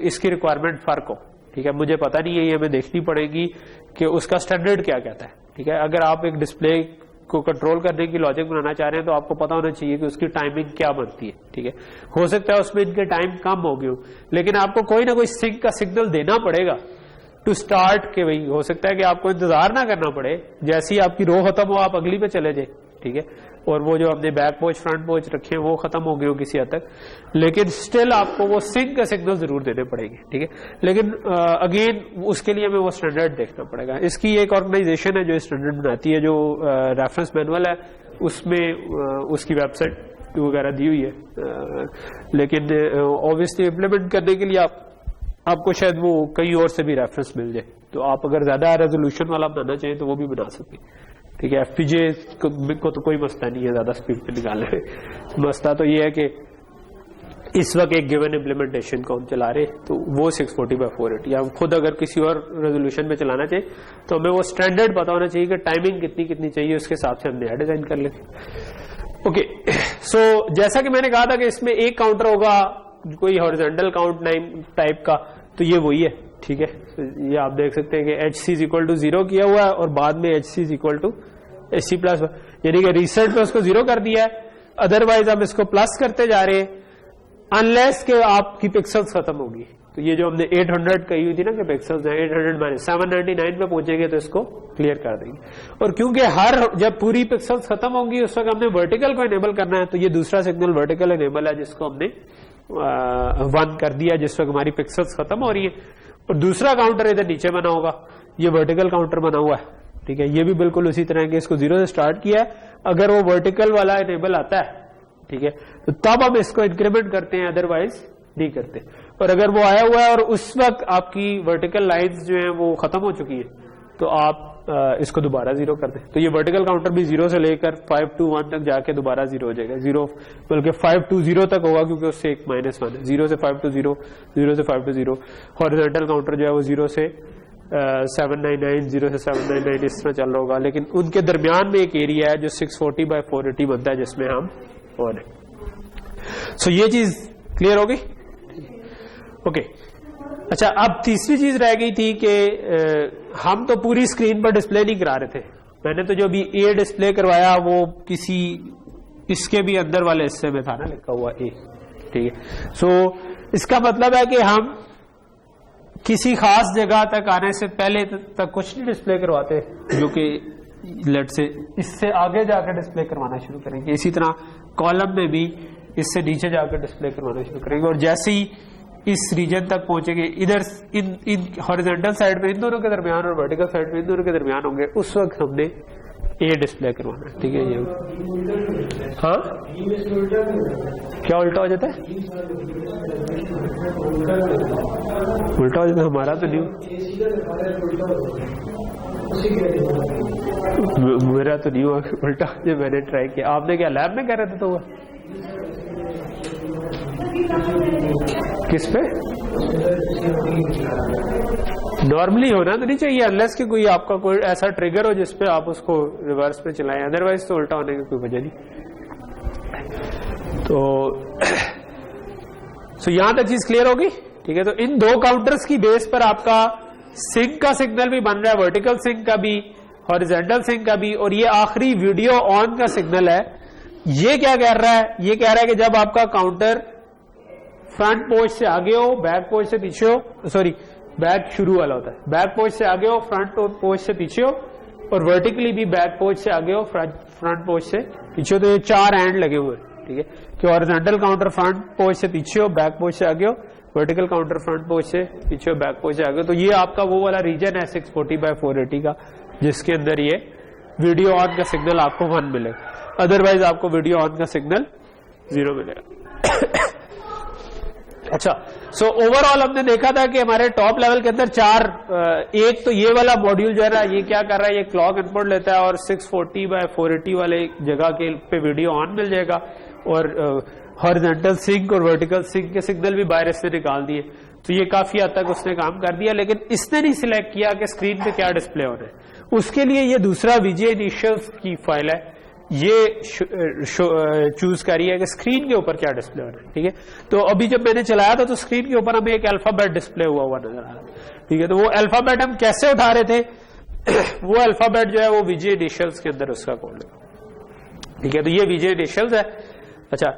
इसकी रिक्वायरमेंट फर्क हो, ठीक है। मुझे पता नहीं है, ये हमें देखनी पड़ेगी कि उसका स्टैंडर्ड क्या कहता है, ठीक है। अगर आप एक डिस्प्ले को कंट्रोल करने की लॉजिक बनाना चाह रहे हैं तो आपको पता होना चाहिए कि उसकी टाइमिंग क्या बनती है, ठीक है। हो सकता है उसमें इनके टाइम कम हो गई हो, लेकिन आपको कोई ना कोई सिंक का सिग्नल देना पड़ेगा टू स्टार्ट के। भाई हो सकता है कि आपको इंतजार ना करना पड़े, जैसे ही आपकी रो खत्म हो आप अगली पे चले जाए, ठीक है। और वो जो अपने बैक पोज फ्रंट पोज रखे हैं वो खत्म हो गए हो किसी हद तक, लेकिन स्टिल आपको वो सिंक का सिग्नल जरूर देने पड़ेंगे, ठीक है। लेकिन अगेन उसके लिए हमें वो स्टैंडर्ड देखना पड़ेगा। इसकी एक ऑर्गेनाइजेशन है जो स्टैंडर्ड बनाती है, जो रेफरेंस मैनुअल है उसमें उसकी वेबसाइट वगैरह दी हुई है, लेकिन ऑब्वियसली इम्प्लीमेंट करने के लिए आपको शायद वो कहीं और से भी रेफरेंस मिल जाए। तो आप अगर ज्यादा रेजोल्यूशन वाला बनाना चाहें तो वो भी बना सकते, ठीक है। FPGA को तो कोई मसला नहीं है ज्यादा स्पीड पे निकालने में, मसला तो ये है कि इस वक्त एक गिवन इम्प्लीमेंटेशन को हम चला रहे तो वो 640 बाय 480, या खुद अगर किसी और रेजोल्यूशन में चलाना चाहिए तो हमें वो स्टैंडर्ड पता होना चाहिए कि टाइमिंग कितनी चाहिए, उसके हिसाब से हम नया डिजाइन कर लेंगे। ओके, सो जैसा कि मैंने कहा था कि इसमें एक काउंटर होगा कोई हॉरिजॉन्टल काउंट टाइप का, तो ये वही है, ठीक है। ये आप देख सकते हैं कि HC = 0 किया हुआ है और बाद में HC = HC+, यानी कि रीसेट पे उसको 0 कर दिया है, अदरवाइज हम इसको प्लस करते जा रहे हैं अनलेस के आपकी पिक्सल्स खत्म होगी। तो ये जो हमने 800 कही हुई थी ना कि पिक्सल्स हैं, 800 माइनस 799 पे पहुंचेंगे तो इसको क्लियर कर देंगे। और क्योंकि जब पूरी पिक्सल्स खत्म होंगी उस वक्त हमने वर्टिकल को इनेबल करना है, तो ये दूसरा सिग्नल वर्टिकल इनेबल है जिसको हमने 1 कर दिया जिस वक्त हमारी पिक्सल्स खत्म हो रही है। और दूसरा काउंटर इधर नीचे बना होगा, ये वर्टिकल काउंटर बना हुआ है, ठीक है। ये भी बिल्कुल उसी तरह के, इसको 0 से स्टार्ट किया है, अगर वो वर्टिकल वाला इनेबल आता है, ठीक है, तो तब हम इसको इंक्रीमेंट करते हैं, अदरवाइज नहीं करते। और अगर वो आया हुआ है और उस वक्त आपकी वर्टिकल लाइंस जो है वो खत्म हो चुकी है तो आप इसको दोबारा 0 कर दें, तो ये वर्टिकल काउंटर भी 0 से लेकर 521 तक जाके दोबारा 0 हो जाएगा। 0 बल्कि 520 तक होगा क्योंकि उससे एक -1 है। 0 से 520, 0 से 520। हॉरिजॉन्टल काउंटर जो है वो 0 से 799, 0 से 799 इस तरह चल रहा होगा, लेकिन उनके दरमियान में एक एरिया है जो 640 बाय 480 बनता है जिसमें हम ऑन है। सो ये चीज क्लियर हो गई, ओके। अच्छा, अब तीसरी चीज रह गई थी कि हम तो पूरी स्क्रीन पर डिस्प्ले नहीं करा रहे थे। मैंने तो जो अभी ए डिस्प्ले करवाया वो किसी इसके भी अंदर वाले हिस्से में था ना लिखा हुआ ए, ठीक है। सो इसका मतलब है कि हम किसी खास जगह तक आने से पहले तक कुछ नहीं डिस्प्ले करवाते, जो कि लेट से इससे आगे जाकर डिस्प्ले करवाना शुरू करेंगे। इसी तरह कॉलम में भी इससे नीचे जाकर डिस्प्ले करवाना शुरू करेंगे, और जैसे ही इस रीजन तक पहुंचेंगे, इधर इन हॉरिजॉन्टल साइड में इन दोनों के दरमियान और वर्टिकल साइड में इन दोनों के दरमियान होंगे, उस वक्त हमने ए डिस्प्ले करवाना है, ठीक है। ये हाँ, क्या उल्टा हो जाता है? उल्टा हो जाता है, हमारा तो नहीं, मेरा तो नहीं हुआ उल्टा, जो मैंने ट्राई किया। आपने क्या लैब में कर रहे थे? तो हुआ किस पे? नॉर्मली होना तो नहीं चाहिए, अनलेस कि कोई आपका कोई ऐसा ट्रिगर हो जिसपे आप उसको रिवर्स पे चलाएं, अदरवाइज तो उल्टा होने की कोई वजह नहीं। तो यहां तक चीज क्लियर होगी, ठीक है। तो इन दो काउंटर्स की बेस पर आपका सिंक का सिग्नल भी बन रहा है, वर्टिकल सिंक का भी, हॉरिजॉन्टल सिंक का भी, और ये आखिरी वीडियो ऑन का सिग्नल है। ये क्या कह रहा है? ये कह रहा है कि जब आपका काउंटर फ्रंट पोस्ट से आगे हो, बैक पोस्ट से पीछे हो, सॉरी बैक शुरू वाला होता है, बैक पोस्ट से आगे हो, फ्रंट पोस्ट से पीछे हो, और वर्टिकली भी बैक पोस्ट से आगे हो, फ्रंट पोस्ट से पीछे हो। तो ये चार एंड लगे हुए हैं, ठीक है, कि हॉरिजॉन्टल काउंटर फ्रंट पोस्ट से पीछे हो, बैक पोस्ट से आगे हो, वर्टिकल काउंटर फ्रंट पोस्ट से पीछे हो, बैक पोस्ट से आगे हो। तो ये आपका वो वाला रीजन है 640/480 का, जिसके अंदर ये वीडियो ऑन का सिग्नल आपको 1 मिलेगा, अदरवाइज आपको वीडियो ऑन का सिग्नल 0 मिलेगा। अच्छा, सो ओवरऑल हमने देखा था कि हमारे टॉप लेवल के अंदर एक तो ये वाला मॉड्यूल जो है ना, ये क्या कर रहा है, ये क्लॉक इनपुट लेता है और 640/480 वाले जगह के पे वीडियो ऑन मिल जाएगा, और हॉरिजॉन्टल सिंक और वर्टिकल सिंक के सिग्नल भी बाहर से निकाल दिए। तो ये काफी हद तक उसने काम कर दिया, लेकिन इसने नहीं सिलेक्ट किया कि स्क्रीन पे क्या डिस्प्ले होना है। उसके लिए ये दूसरा VGA इनिशियल्स की फाइल है, ये चूज करिए कि स्क्रीन के ऊपर क्या डिस्प्ले होना है, ठीक है। तो अभी जब मैंने चलाया था तो स्क्रीन के ऊपर हमें एक अल्फाबेट डिस्प्ले हुआ नजर आ रहा है, ठीक है। तो वो अल्फाबेट हम कैसे उठा रहे थे? वो अल्फाबेट जो है वो VGA इनिशियल्स के अंदर उसका कोड है, ठीक है। तो ये VGA इनिशियल्स है। अच्छा,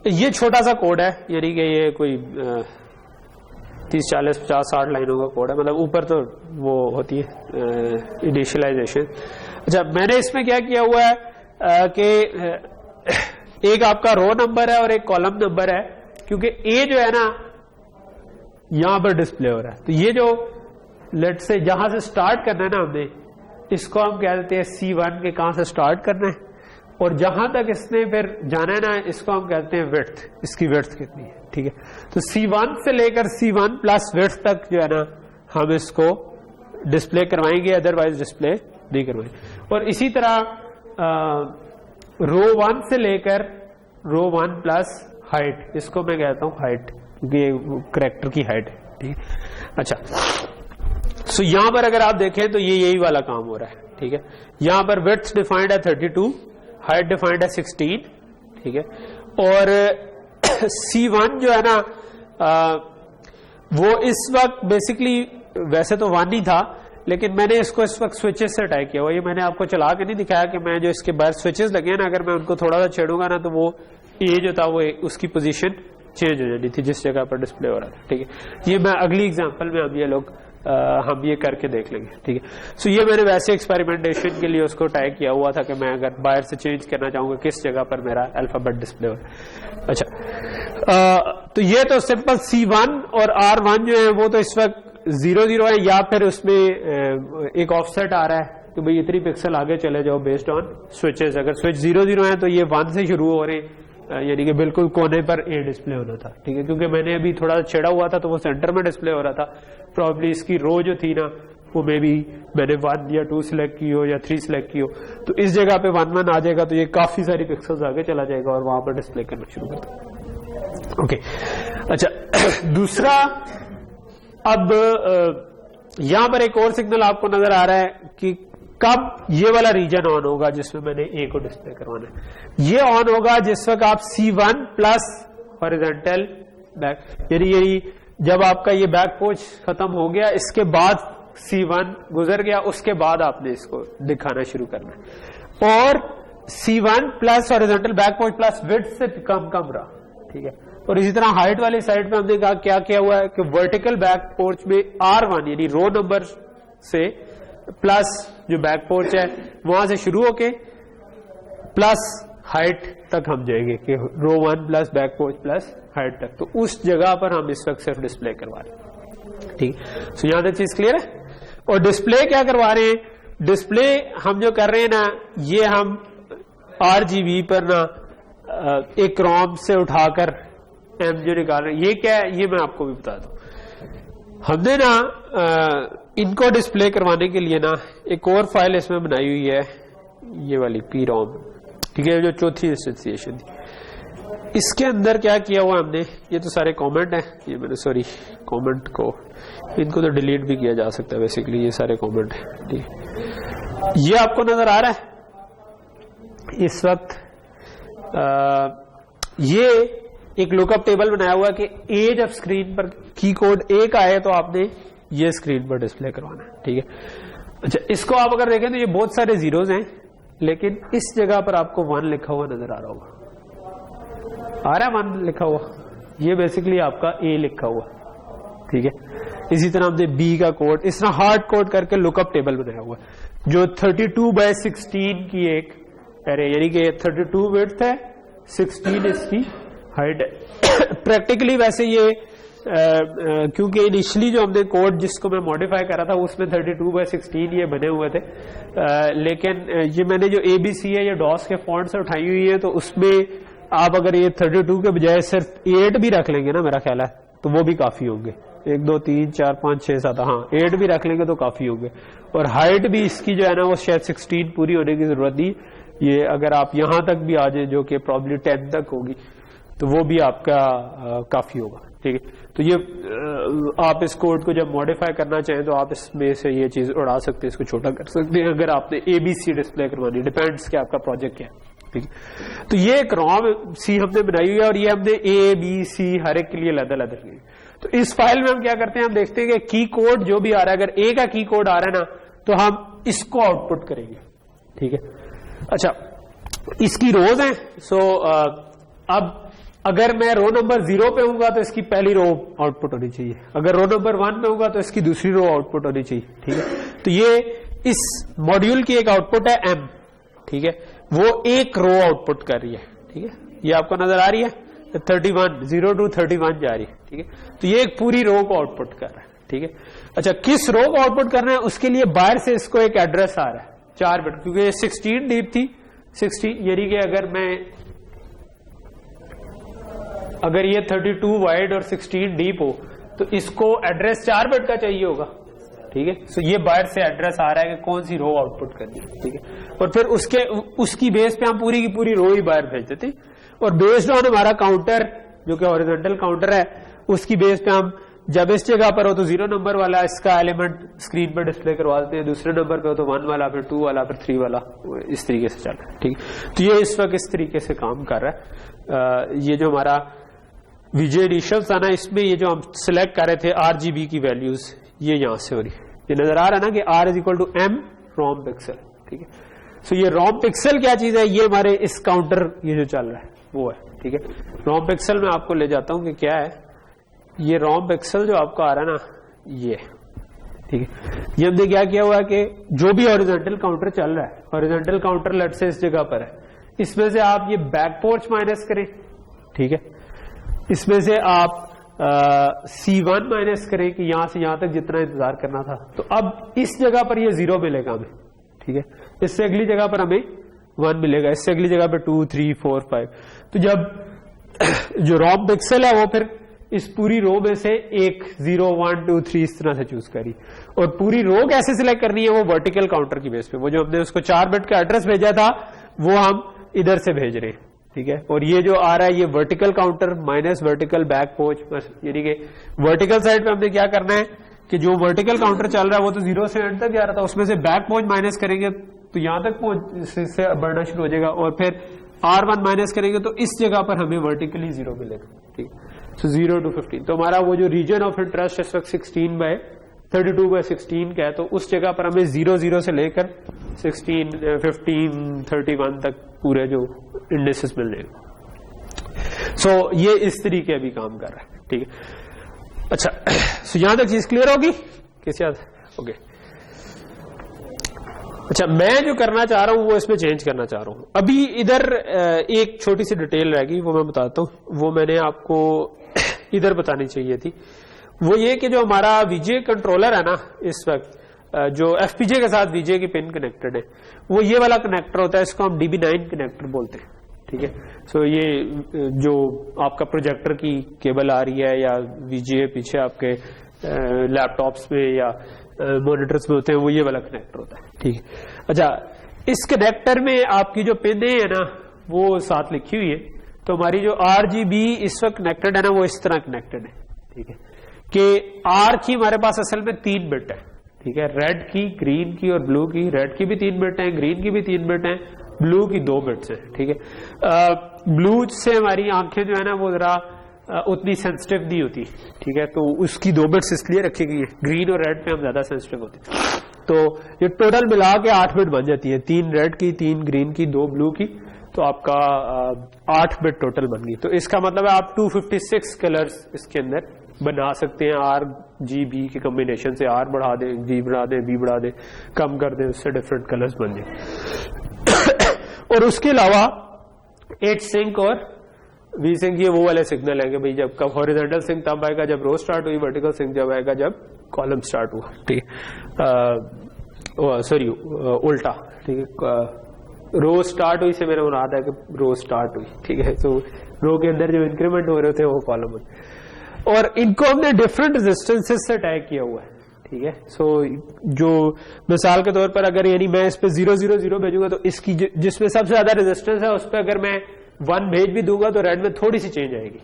ये छोटा सा कोड है, यानी कि ये कोई 30, 40, 50, 60 लाइनों का कोड है, मतलब ऊपर तो वो होती है इनिशियलाइजेशन। अच्छा, मैंने इसमें क्या किया हुआ है कि एक आपका रो नंबर है और एक कॉलम नंबर है, क्योंकि ए जो है ना यहां पर डिस्प्ले हो रहा है। तो ये जो लेट से जहां से स्टार्ट करना है ना हमने, इसको हम कह देते हैं C1 के कहां से स्टार्ट करना है, और जहां तक इसने फिर जाना है ना, इसको हम कहते हैं विड्थ, इसकी विड्थ कितनी है, ठीक है। तो C1 से लेकर C1 प्लस विड्थ तक जो है ना हम इसको डिस्प्ले करवाएंगे, अदरवाइज डिस्प्ले नहीं करवाएंगे। और इसी तरह रो 1 से लेकर रो 1 प्लस हाइट, इसको मैं कहता हूं हाइट, क्योंकि ये कैरेक्टर की हाइट है, ठीक है। अच्छा, सो यहां पर अगर आप देखें तो ये यही वाला काम हो रहा है, ठीक है। यहां पर विड्थ डिफाइंड है 32, हाइट डिफाइंड है 16, ठीक है। और C1 जो है ना वो इस वक्त बेसिकली वैसे तो 1 ही था, लेकिन मैंने इसको इस वक्त स्विचेस से अटैक किया हुआ। ये मैंने आपको चला के नहीं दिखाया कि मैं जो इसके बाहर स्विचेस लगे हैं ना, अगर मैं उनको थोड़ा सा छेड़ूंगा ना तो वो ये जो था वो उसकी पोजीशन चेंज हो जानी थी जिस जगह पर डिस्प्ले हो रहा था, ठीक है। ये मैं अगली एग्जांपल में हम ये करके देख लेंगे, ठीक है। सो ये मैंने वैसे एक्सपेरिमेंटेशन के लिए उसको टैग किया हुआ था कि मैं अगर बाहर से चेंज करना चाहूंगा किस जगह पर मेरा अल्फाबेट डिस्प्ले हो। अच्छा, तो ये तो सिंपल C1 और R1 जो है वो तो इस वक्त 0-0 है, या फिर उसमें एक ऑफसेट आ रहा है कि भाई इतनी पिक्सल आगे चले जाओ बेस्ड ऑन स्विचेस। अगर स्विच 0-0 है तो ये 1 से शुरू हो रहे, यानी कि बिल्कुल कोने पर A डिस्प्ले होना था, ठीक है। क्योंकि मैंने अभी थोड़ा छेड़ा हुआ था तो वो सेंटर में डिस्प्ले हो रहा था। प्रॉब्ली इसकी रो जो थी ना वो मे भी मैंने 1 या 2 सिलेक्ट की हो या 3 सिलेक्ट की हो, तो इस जगह पे 1-1 आ जाएगा, तो ये काफी सारी पिक्सल्स आगे चला जाएगा और वहां पर डिस्प्ले करना शुरू कर देगा। ओके, अच्छा, दूसरा, अब यहां पर एक और सिग्नल आपको नजर आ रहा है कि कब ये वाला रीजन ऑन होगा जिसमें मैंने ए को डिस्प्ले करवाना है। ये ऑन होगा जिस वक्त आप C1 प्लस हॉरिजॉन्टल बैक, यानी जब आपका ये बैक पोच खत्म हो गया, इसके बाद C1 गुजर गया, उसके बाद आपने इसको दिखाना शुरू करना है। और C1 प्लस हॉरिजॉन्टल बैक पोच प्लस विड्थ से कम रहा, ठीक है। और इसी तरह हाइट वाली साइड पे हमने कहा क्या किया हुआ है कि वर्टिकल बैक पोर्च में R1 यानी रो नंबर से प्लस जो बैक पोर्च है वहां से शुरू होके प्लस हाइट तक हम जाएंगे कि रो 1 plus back porch plus height तक। तो उस जगह पर हम इस वक्त सिर्फ डिस्प्ले करवा रहे हैं, ठीक है। सो यहां तक चीज क्लियर है। और डिस्प्ले क्या करवा रहे हैं? डिस्प्ले हम जो कर रहे हैं ना, ये हम RGB पर ना एक ROM से उठाकर जो निकाल रहे हैं, ये क्या है ये मैं आपको भी बता दूं। हमने ना इनको डिस्प्ले करवाने के लिए ना एक और फाइल इसमें बनाई हुई है, ये वाली PROM, ठीक है, जो चौथी एसोसिएशन थी। इसके अंदर क्या किया हुआ हमने, ये तो सारे कमेंट हैं, ये मैंने सॉरी कमेंट को इनको तो डिलीट भी किया जा सकता है बेसिकली, ये सारे कमेंट हैं। ठीक, ये आपको नजर आ रहा है इस वक्त ये एक लुकअप टेबल बनाया हुआ है कि ए जब स्क्रीन पर की कोड 1 आए तो आपने ये स्क्रीन पर डिस्प्ले करवाना है। ठीक है, अच्छा इसको आप अगर देखें तो ये बहुत सारे जीरोज हैं, लेकिन इस जगह पर आपको 1 लिखा हुआ नजर आ रहा होगा, आ रहा है 1 लिखा हुआ, ये बेसिकली आपका ए लिखा हुआ। ठीक है, इसी तरह हमने बी का कोड इस तरह हार्ड कोड करके लुकअप टेबल बनाया हुआ है जो 32/16 की एक अरे यानी कि 32 विड्थ है, 16 इसकी हाइट है। प्रैक्टिकली वैसे ये क्योंकि इनिशियली जो हमने कोड जिसको मैं मॉडिफाई करा था उसमें 32/16 ये बने हुए थे, लेकिन ये मैंने जो ABC है ये डॉस के फॉन्ट से उठाई हुई है, तो उसमें आप अगर ये 32 के बजाय सिर्फ 8 भी रख लेंगे ना, मेरा ख्याल है तो वो भी काफी होंगे, 1 2 3 4 5 6 7 हाँ 8 भी रख लेंगे तो काफी होंगे। और हाइट भी इसकी जो है ना वो शायद 16 पूरी होने की जरूरत नहीं, ये अगर आप यहां तक भी आ जाए जो कि प्रॉब्ली 10 तक होगी तो वो भी आपका काफी होगा। ठीक है, तो ये आप इस कोड को जब मॉडिफाई करना चाहें तो आप इसमें से ये चीज उड़ा सकते हैं, इसको छोटा कर सकते हैं अगर आपने ABC डिस्प्ले करवानी, डिपेंड्स कि आपका प्रोजेक्ट क्या है। ठीक है, तो ये एक ROM सी हमने बनाई हुई है और ये हमने ABC हर एक के लिए अलग अलग रखी। तो इस फाइल में हम क्या करते हैं, हम देखते हैं कि की कोड जो भी आ रहा है, अगर A का की कोड आ रहा है ना तो हम इसको आउटपुट करेंगे। ठीक है, अच्छा इसकी रोज हैं, सो अब अगर मैं रो नंबर 0 पे हूंगा तो इसकी पहली रो आउटपुट होनी चाहिए, अगर रो नंबर 1 पे होगा तो इसकी दूसरी रो आउटपुट होनी चाहिए। ठीक है, तो ये इस मॉड्यूल की एक आउटपुट है M। ठीक है, वो एक रो आउटपुट कर रही है। ठीक है, ये आपको नजर आ रही है 31 0 to 31 जा रही है। ठीक है, तो ये एक पूरी रो को आउटपुट कर रहा है। ठीक है, अच्छा किस रो को आउटपुट करना है उसके लिए बाहर से इसको एक एड्रेस आ रहा है 4 बिट, क्योंकि ये 16 डीप थी, 16 यानी कि अगर ये 32 वाइड और 16 डीप हो तो इसको एड्रेस 4 बिट का चाहिए होगा। ठीक है, सो ये बाहर से एड्रेस आ रहा है कि कौन सी रो आउटपुट करनी है। ठीक है, और फिर उसकी बेस पे हम पूरी की पूरी रो ही बाहर भेज देते हैं, और बेस्ड ऑन हमारा काउंटर जो कि हॉरिजॉन्टल काउंटर है उसकी बेस पे हम जब इस जगह पर हो तो 0 नंबर वाला इसका एलिमेंट स्क्रीन पर डिस्प्ले करवा देते हैं, दूसरे नंबर पे हो तो 1 वाला, फिर 2 वाला, फिर 3 वाला, इस तरीके से चल रहा है। ठीक है, तो ये इस वक्त इस तरीके से काम कर रहा है। ये जो हमारा विजय एडिशन था ना, इसमें ये जो हम सिलेक्ट कर रहे थे RGB की वैल्यूज, ये यहां से हो रही है, ये नजर आ रहा है ना कि R = M ROM पिक्सल। ठीक है, सो ये ROM पिक्सल क्या चीज है, ये हमारे इस काउंटर ये जो चल रहा है वो है। ठीक है, ROM पिक्सल में आपको ले जाता हूं कि क्या है, ये ROM पिक्सल जो आपको आ रहा है ना ये। ठीक है, ये हमने क्या किया हुआ है कि जो भी हॉरिजॉन्टल काउंटर चल रहा है, हॉरिजॉन्टल काउंटर लेट से इस जगह पर है, इसमें से आप ये बैक पोर्च माइनस करें। ठीक है, इसमें से आप C1 माइनस करें कि यहां से यहां तक जितना इंतजार करना था, तो अब इस जगह पर ये 0 मिलेगा हमें। ठीक है, इससे अगली जगह पर हमें 1 मिलेगा, इससे अगली जगह पर 2 3 4 5। तो जब जो ROM पिक्सल है वो फिर इस पूरी रो में से एक 0 1 2 3 इस तरह से चूज करी, और पूरी रो कैसे सिलेक्ट करनी है वो वर्टिकल काउंटर की बेस पे, वो जो हमने उसको 4 बिट का एड्रेस भेजा था वो हम इधर से भेज रहे हैं। ठीक है, और ये जो आ रहा है ये vertical counter minus vertical back पोच, यानी कि वर्टिकल साइड पे हमने क्या करना है कि जो वर्टिकल काउंटर चल रहा है वो तो 0 से एंड तक जा रहा था, उसमें से बैक पोच माइनस करेंगे तो यहां तक पहुंच से बढ़ना शुरू हो जाएगा, और फिर R1 माइनस करेंगे तो इस जगह पर हमें वर्टिकली 0 मिलेगा। ठीक, सो 0 to 15, तो हमारा वो जो रीजन ऑफ इंटरेस्ट इस वक्त 16/32/16 का है, तो उस जगह पर हमें 0 0 से लेकर 16 15 31 तक पूरे जो इंडेक्सेस मिल जाएंगे। सो ये इस तरीके अभी काम कर रहा है। ठीक है, अच्छा सो यहां तक चीज क्लियर होगी किसी याद? ओके, अच्छा मैं जो करना चाह रहा हूं वो इसमें चेंज करना चाह रहा हूं। अभी इधर एक छोटी सी डिटेल रहेगी वो मैं बताता हूं, वो मैंने आपको इधर बतानी चाहिए थी। वो ये कि जो हमारा वीजे कंट्रोलर है ना इस वक्त, जो FPGA के साथ वीजे की पिन कनेक्टेड है, वो ये वाला कनेक्टर होता है, इसको हम DB9 कनेक्टर बोलते हैं। ठीक है, सो ये जो आपका प्रोजेक्टर की केबल आ रही है या वीजे पीछे आपके लैपटॉप्स में या मॉनिटर्स में होते हैं, वो ये वाला कनेक्टर होता है। ठीक है, अच्छा इस कनेक्टर में आपकी जो पिन है ना वो साथ लिखी हुई है, तो हमारी जो RGB इस वक्त कनेक्टेड है ना, वो इस तरह कनेक्टेड है, ठीक है, कि R की हमारे पास असल में 3 बिट है, ठीक है, रेड की, ग्रीन की और ब्लू की। रेड की भी 3 बिट है, ग्रीन की भी 3 बिट है, ब्लू की 2 बिट्स है, ठीक है। ब्लू से हमारी आंखें जो है ना वो जरा उतनी सेंसिटिव नहीं होती, ठीक है, तो उसकी 2 बिट्स इसलिए रखी गई है। ग्रीन और रेड पे हम ज्यादा सेंसिटिव होते हैं। तो ये टोटल मिला के 8 बिट बन जाती है, 3 रेड की, 3 ग्रीन की, 2 ब्लू की, तो आपका 8 बिट टोटल बन गई। तो इसका मतलब है आप 256 कलर्स इसके अंदर बना सकते हैं। RGB के कॉम्बिनेशन से R बढ़ा दें, G बढ़ा दें, B बढ़ा दें, कम कर दें, उससे डिफरेंट कलर्स बन जाए। और उसके अलावा 8 सिंक और V सिंक, ये वो वाले सिग्नल है कि भाई जब कब हॉरिजॉन्टल सिंक तब आएगा जब रो स्टार्ट हुई, वर्टिकल सिंक जब आएगा जब कॉलम स्टार्ट हुआ, ठीक है, सॉरी उल्टा, ठीक है, रो स्टार्ट हुई से मेरा मुराद है कि रो स्टार्ट हुई, ठीक है, तो रो के अंदर जो इंक्रीमेंट हो रहे थे वो कॉलम हुए। और इनको हमने डिफरेंट रेजिस्टेंसेस से टैग किया हुआ है, ठीक है। सो जो मिसाल के तौर पर अगर यानी मैं इस पे 000 भेजूंगा तो इसकी जिसमें सबसे ज्यादा रेजिस्टेंस है उस पर अगर मैं 1 भेज भी दूंगा तो रेड में थोड़ी सी चेंज आएगी,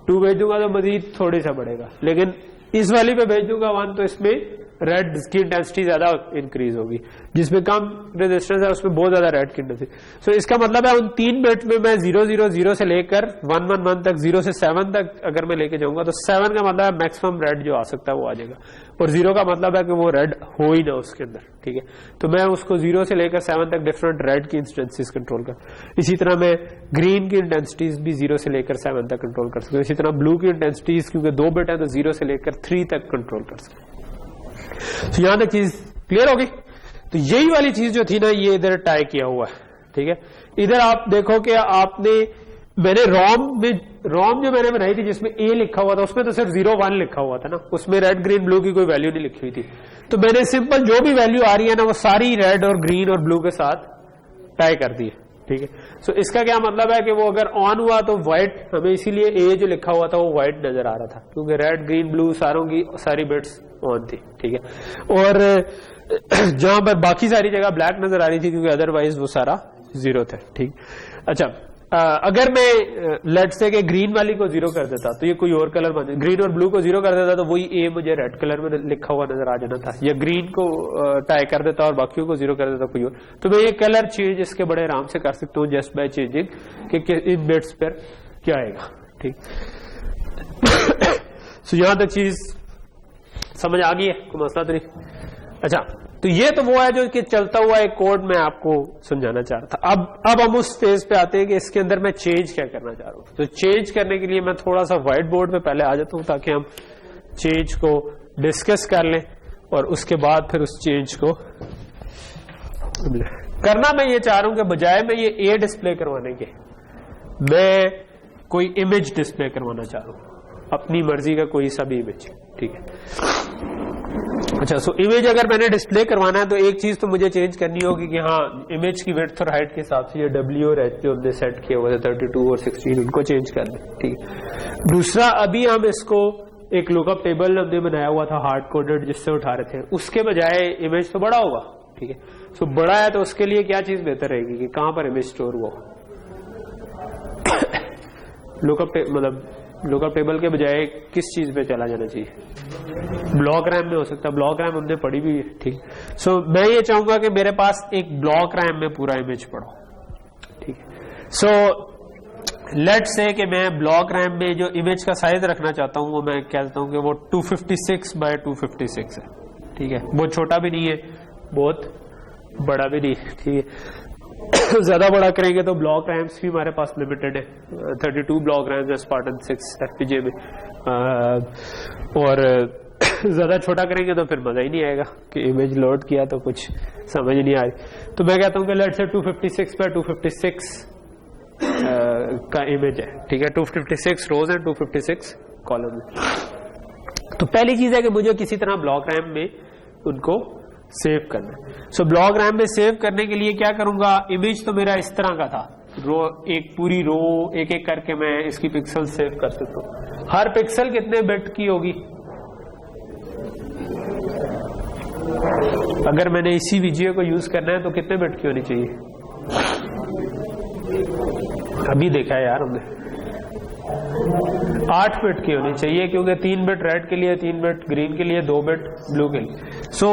2 भेज दूंगा तो मजीद थोड़ी सा बढ़ेगा, लेकिन इस वाली पे भेज दूंगा 1 तो इसमें रेड की इंटेंसिटी ज्यादा इंक्रीज होगी, जिसमें कम रेजिस्टेंस है उसमें बहुत ज्यादा रेड की इंटेंसिटी। सो इसका मतलब है उन 3 बिट में मैं 000 से लेकर 111 तक, 0 से 7 तक अगर मैं लेके जाऊंगा तो 7 का मतलब है मैक्सिमम रेड जो आ सकता है वो आ जाएगा, और 0 का मतलब है कि वो रेड हो ही ना उसके अंदर, ठीक है। तो मैं उसको 0 से लेकर 7 तक डिफरेंट रेड की इंटेंसिटीज कंट्रोल कर। इसी तरह मैं ग्रीन की इंटेंसिटीज भी 0 से लेकर 7 तक कंट्रोल कर सकता हूँ। इसी तरह ब्लू की इंटेंसिटीज क्योंकि 2 बिट है तो 0 से लेकर 3 तक कंट्रोल कर सकते हैं। तो यहां तक चीज क्लियर होगी। तो यही वाली चीज जो थी ना ये इधर टाई किया हुआ है, ठीक है। इधर आप देखो कि मैंने रोम जो मैंने बनाई थी जिसमें A लिखा हुआ था उसमें तो सिर्फ 0-1 लिखा हुआ था ना, उसमें रेड ग्रीन ब्लू की कोई वैल्यू नहीं लिखी हुई थी। तो मैंने सिंपल जो भी वैल्यू आ रही है ना वो सारी रेड और ग्रीन और ब्लू के साथ टाई कर दी है, ठीक है। सो इसका क्या मतलब है कि वो अगर ऑन हुआ तो व्हाइट, हमें इसीलिए A जो लिखा हुआ था वो व्हाइट नजर आ रहा था क्योंकि रेड ग्रीन ब्लू सारों की सारी बिट्स ऑन थी, ठीक है। और जहां पर बाकी सारी जगह ब्लैक नजर आ रही थी क्योंकि अदरवाइज वो सारा 0 था, ठीक। अच्छा, अगर मैं लेट से कि ग्रीन वाली को 0 कर देता तो ये कोई और कलर बन जाए, ग्रीन और ब्लू को 0 कर देता तो वही A मुझे रेड कलर में लिखा हुआ नजर आ जाना था, या ग्रीन को टाई कर देता और बाकियों को 0 कर देता कोई और। तो मैं ये कलर चेंज इसके बड़े आराम से कर सकता हूँ जस्ट बाय चेंजिंग कि इन बिट्स पर क्या आएगा, ठीक। सो यहां तक चीज समझ आ गई है, कोई मसला तो नहीं। अच्छा, तो ये तो वो है जो कि चलता हुआ एक कोड मैं आपको समझाना चाह रहा था। अब हम उस फेज पे आते हैं कि इसके अंदर मैं चेंज क्या करना चाह रहा हूं। तो चेंज करने के लिए मैं थोड़ा सा व्हाइट बोर्ड पे पहले आ जाता हूं ताकि हम चेंज को डिस्कस कर लें और उसके बाद फिर उस चेंज को करना। मैं ये चाह रहा हूं कि बजाय मैं ये A डिस्प्ले करवाने के मैं कोई इमेज डिस्प्ले करवाना चाह रहा हूं, अपनी मर्जी का कोई सा भी इमेज, ठीक है। अच्छा, सो इमेज अगर मैंने डिस्प्ले करवाना है तो एक चीज तो मुझे चेंज करनी होगी कि हाँ इमेज की विड्थ और हाइट के हिसाब से ये W और H जो हमने सेट किया हुआ था 32 और 16 उनको चेंज कर दें, ठीक है। दूसरा, अभी हम इसको एक लुकअप टेबल हमने बनाया हुआ था हार्ड कोडेड जिससे उठा रहे थे, उसके बजाय इमेज तो बड़ा होगा, ठीक है। सो बड़ा है तो उसके लिए क्या चीज बेहतर रहेगी कि कहां पर इमेज स्टोर हुआ। लुकअप टेबल के बजाय किस चीज पे चला जाना चाहिए? ब्लॉक रैम में हो सकता है, ब्लॉक रैम हमने पढ़ी भी है, ठीक। सो मैं ये चाहूंगा कि मेरे पास एक ब्लॉक रैम में पूरा इमेज पढ़ो, ठीक है। सो लेट से कि मैं ब्लॉक रैम में जो इमेज का साइज रखना चाहता हूं वो मैं कहता हूं कि वो 256 बाय 256 है, ठीक है। बहुत छोटा भी नहीं है, बहुत बड़ा भी नहीं, ठीक है। ज्यादा बड़ा करेंगे तो ब्लॉक रैम्स भी हमारे पास लिमिटेड है, 32 ब्लॉक रैम्स है स्पार्टन 6 FPGA में, और ज्यादा छोटा करेंगे तो फिर मजा ही नहीं आएगा कि इमेज लोड किया तो कुछ समझ नहीं आ रही। तो मैं कहता हूं कि लेट्स से 256 बाय 256 का इमेज है, ठीक है। 256 रोज है, 256 कॉलम है। तो पहली चीज है कि मुझे किसी तरह ब्लॉक रैम में उनको सेव करना है। सो ब्लॉक रैम में सेव करने के लिए क्या करूंगा, इमेज तो मेरा इस तरह का था, एक पूरी रो एक एक करके मैं इसकी पिक्सल सेव कर सकता हूं। हर पिक्सल कितने बिट की होगी? अगर मैंने इसी वीडियो को यूज करना है तो कितने बिट की होनी चाहिए? अभी देखा है यार हमने, 8 बिट की होनी चाहिए क्योंकि 3 बिट रेड के लिए, 3 बिट ग्रीन के लिए, 2 बिट ब्लू के लिए। सो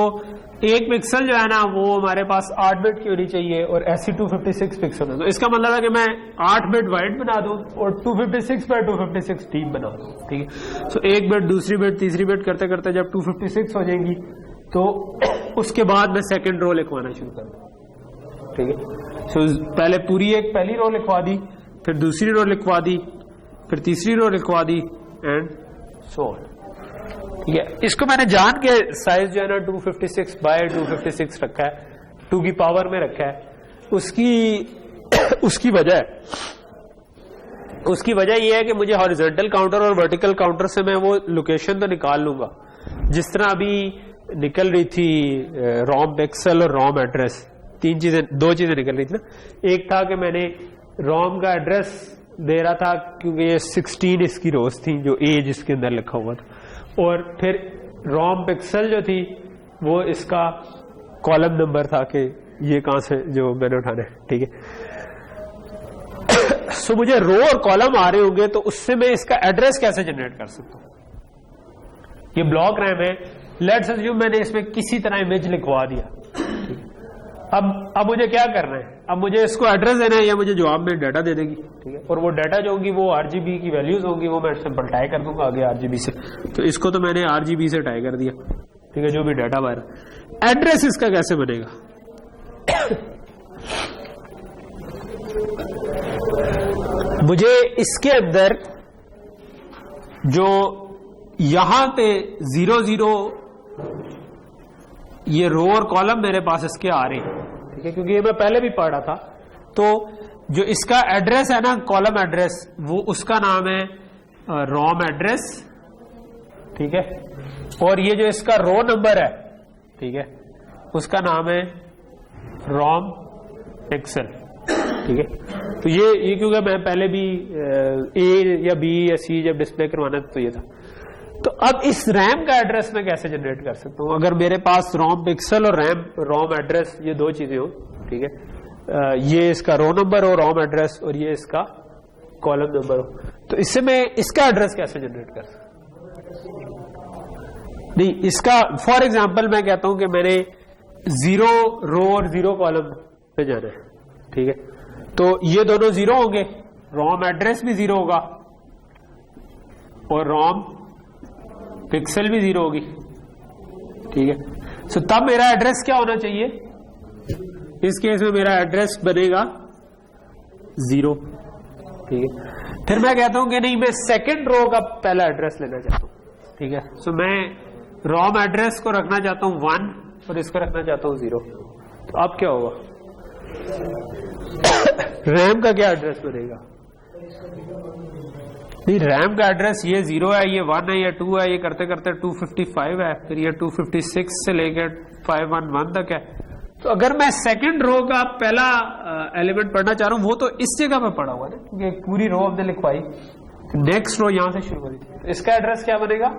एक पिक्सल जो है ना वो हमारे पास 8 बिट की होनी चाहिए और ऐसी 256 पिक्सल है। तो इसका मतलब है कि मैं 8 बिट वाइड बना दूं और 256 बाय 256 डीप बना दूं, ठीक है। सो एक बिट, दूसरी बिट, तीसरी बिट करते करते जब 256 हो जाएंगी तो उसके बाद मैं सेकंड रो लिखवाना शुरू कर दूं, ठीक है। सो पहले पूरी एक पहली रो लिखवा दी, फिर दूसरी रो लिखवा दी, फिर तीसरी रो लिखवा दी एंड सो ऑन, ठीक है। इसको मैंने जान के साइज जो है ना 256 बाय 256 रखा है, 2 की पावर में रखा है। उसकी वजह यह है कि मुझे हॉरिजॉन्टल काउंटर और वर्टिकल काउंटर से मैं वो लोकेशन तो निकाल लूंगा, जिस तरह अभी निकल रही थी रॉम पिक्सल और रॉम एड्रेस, 2 चीजें निकल रही थी ना। एक था कि मैंने रॉम का एड्रेस दे रहा था क्योंकि ये 16 इसकी रोज थी जो ए जिसके अंदर लिखा हुआ था, और फिर रॉम पिक्सल जो थी वो इसका कॉलम नंबर था कि ये कहां से जो मैंने उठाना है, ठीक है। सो मुझे रो और कॉलम आ रहे होंगे तो उससे मैं इसका एड्रेस कैसे जनरेट कर सकता हूं। ये ब्लॉक रैम है, लेट्स अज्यूम मैंने इसमें किसी तरह इमेज लिखवा दिया, ठीक है। अब मुझे क्या करना है, अब मुझे इसको एड्रेस देना है या मुझे जवाब में डाटा दे देगी, ठीक है। और वो डाटा जो होगी वो आरजीबी की वैल्यूज होंगी, वो मैं सिंपल टाई कर दूंगा आगे आरजीबी से। तो इसको तो मैंने आरजीबी से टाई कर दिया, ठीक है, जो भी डाटा बाहर। एड्रेस इसका कैसे बनेगा? मुझे इसके अंदर जो यहां पे 00 ये रो और कॉलम मेरे पास इसके आ रहे हैं, ठीक है, क्योंकि ये मैं पहले भी पढ़ा था। तो जो इसका एड्रेस है ना, कॉलम एड्रेस, वो उसका नाम है रॉम एड्रेस, ठीक है। और ये जो इसका रो नंबर है, ठीक है, उसका नाम है रॉम पिक्सल, ठीक है। तो ये क्योंकि मैं पहले भी ए या बी या सी जब डिस्प्ले करवाना था तो ये था। तो अब इस रैम का एड्रेस मैं कैसे जनरेट कर सकता हूं अगर मेरे पास रॉम पिक्सल और रॉम एड्रेस ये 2 चीजें हो, ठीक है। ये इसका रो नंबर हो रॉम एड्रेस और ये इसका कॉलम नंबर हो, तो इससे मैं इसका एड्रेस कैसे जनरेट कर सकता हूं? नहीं, इसका फॉर एग्जांपल मैं कहता हूं कि मैंने 0 रो और 0 कॉलम पे जाना है, ठीक है। तो ये दोनों 0 होंगे, रॉम एड्रेस भी 0 होगा और रॉम पिक्सल भी 0 होगी, ठीक है। सो तब मेरा एड्रेस क्या होना चाहिए? इस केस में मेरा एड्रेस बनेगा 0, ठीक है। फिर मैं कहता हूं कि नहीं, मैं सेकंड रो का पहला एड्रेस लेना चाहता हूं, ठीक है। सो मैं रॉम एड्रेस को रखना चाहता हूं 1 और इसको रखना चाहता हूं 0। तो अब क्या होगा? रैम का क्या एड्रेस बनेगा? नहीं, रैम का एड्रेस ये 0 है, ये 1 है, ये 2 है, ये करते करते 255 है, फिर ये 256 से लेकर 511 तक है। तो अगर मैं सेकंड रो का पहला एलिमेंट पढ़ना चाह रहा हूं, वो तो इस जगह पे पढ़ा हुआ है ना, क्योंकि पूरी रो हमने लिखवाई, नेक्स्ट रो यहां से शुरू हो रही थी। तो इसका एड्रेस क्या बनेगा?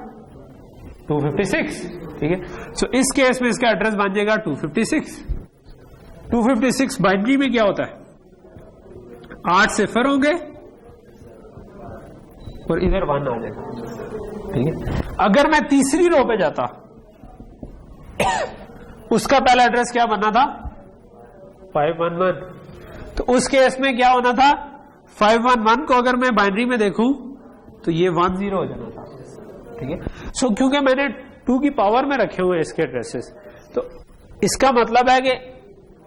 256, ठीक है। सो इस केस में इसका एड्रेस बन जाएगा 256। 256 बाइनरी में क्या होता है? 8 सिफर होंगे और इधर 1 आ जाएगा, ठीक है। अगर मैं तीसरी रो पे जाता, उसका पहला एड्रेस क्या बनना था? 511। तो उस केस में क्या होना था? 511 को अगर मैं बाइनरी में देखूं तो ये 10 हो जाना था, ठीक है। सो क्योंकि मैंने 2 की पावर में रखे हुए इसके एड्रेसेस, तो इसका मतलब है कि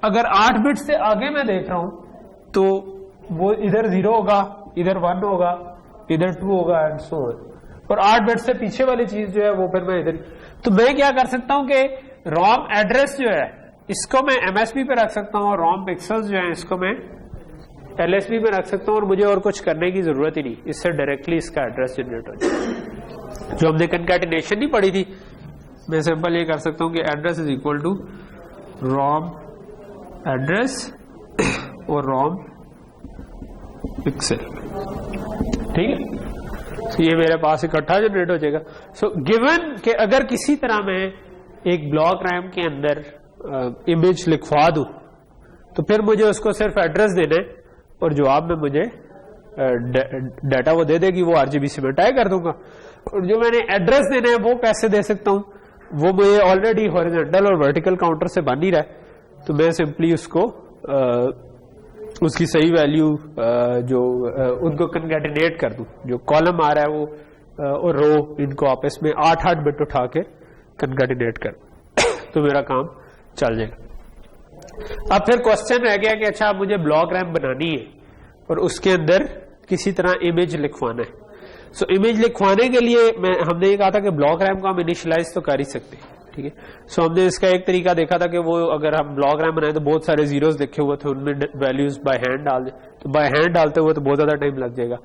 अगर 8 बिट से आगे मैं देख रहा हूं तो वो इधर 0 होगा, इधर 1 होगा, इधर 2 होगा एंड सो ऑन। और 8 बिट से पीछे वाली चीज जो है वो फिर मैं इधर। तो मैं क्या कर सकता हूं कि रॉम एड्रेस जो है इसको मैं एमएसबी पे रख सकता हूं और रॉम पिक्सल्स जो है इसको मैं एलएसबी पे रख सकता हूं, और मुझे और कुछ करने की जरूरत ही नहीं, इससे डायरेक्टली इसका एड्रेस जनरेट हो जाए। जो हमने कंकैटिनेशन नहीं पढ़ी थी, मैं सिंपल ये कर सकता हूं कि address is equal to ROM address और रॉम पिक्सल, ठीक है। तो ये मेरे पास इकट्ठा जनरेट हो जाएगा। सो गिवन कि अगर किसी तरह मैं एक ब्लॉक रैम के अंदर इमेज लिखवा दूं तो फिर मुझे उसको सिर्फ एड्रेस देना है और जवाब में मुझे डाटा वो दे देगी, वो RGBC में टाइप कर दूंगा। और जो मैंने एड्रेस देना है वो कैसे दे सकता हूं, वो मुझे ऑलरेडी हॉरिजॉन्टल और वर्टिकल काउंटर से बन ही रहा है, तो मैं सिंपली उसको उसकी सही वैल्यू जो उनको कंकैटिनेट कर दूं, जो कॉलम आ रहा है वो और रो, इनको आपस में 8-8 बिट उठा के कंकैटिनेट कर तो मेरा काम चल जाएगा। अब फिर क्वेश्चन रह गया कि अच्छा मुझे ब्लॉक रैम बनानी है और उसके अंदर किसी तरह इमेज लिखवाना है। सो इमेज लिखवाने के लिए हमने ये कहा था कि ब्लॉक रैम को हम इनिशियलाइज तो कर ही सकते हैं, ठीक है। सो हमने इसका एक तरीका देखा था कि वो अगर हम ब्लॉक रैम बनाए तो बहुत सारे जीरोस लिखे हुए थे, उनमें वैल्यूज बाय हैंड डाल दे, तो बाय हैंड डालते हुए तो बहुत ज्यादा टाइम लग जाएगा।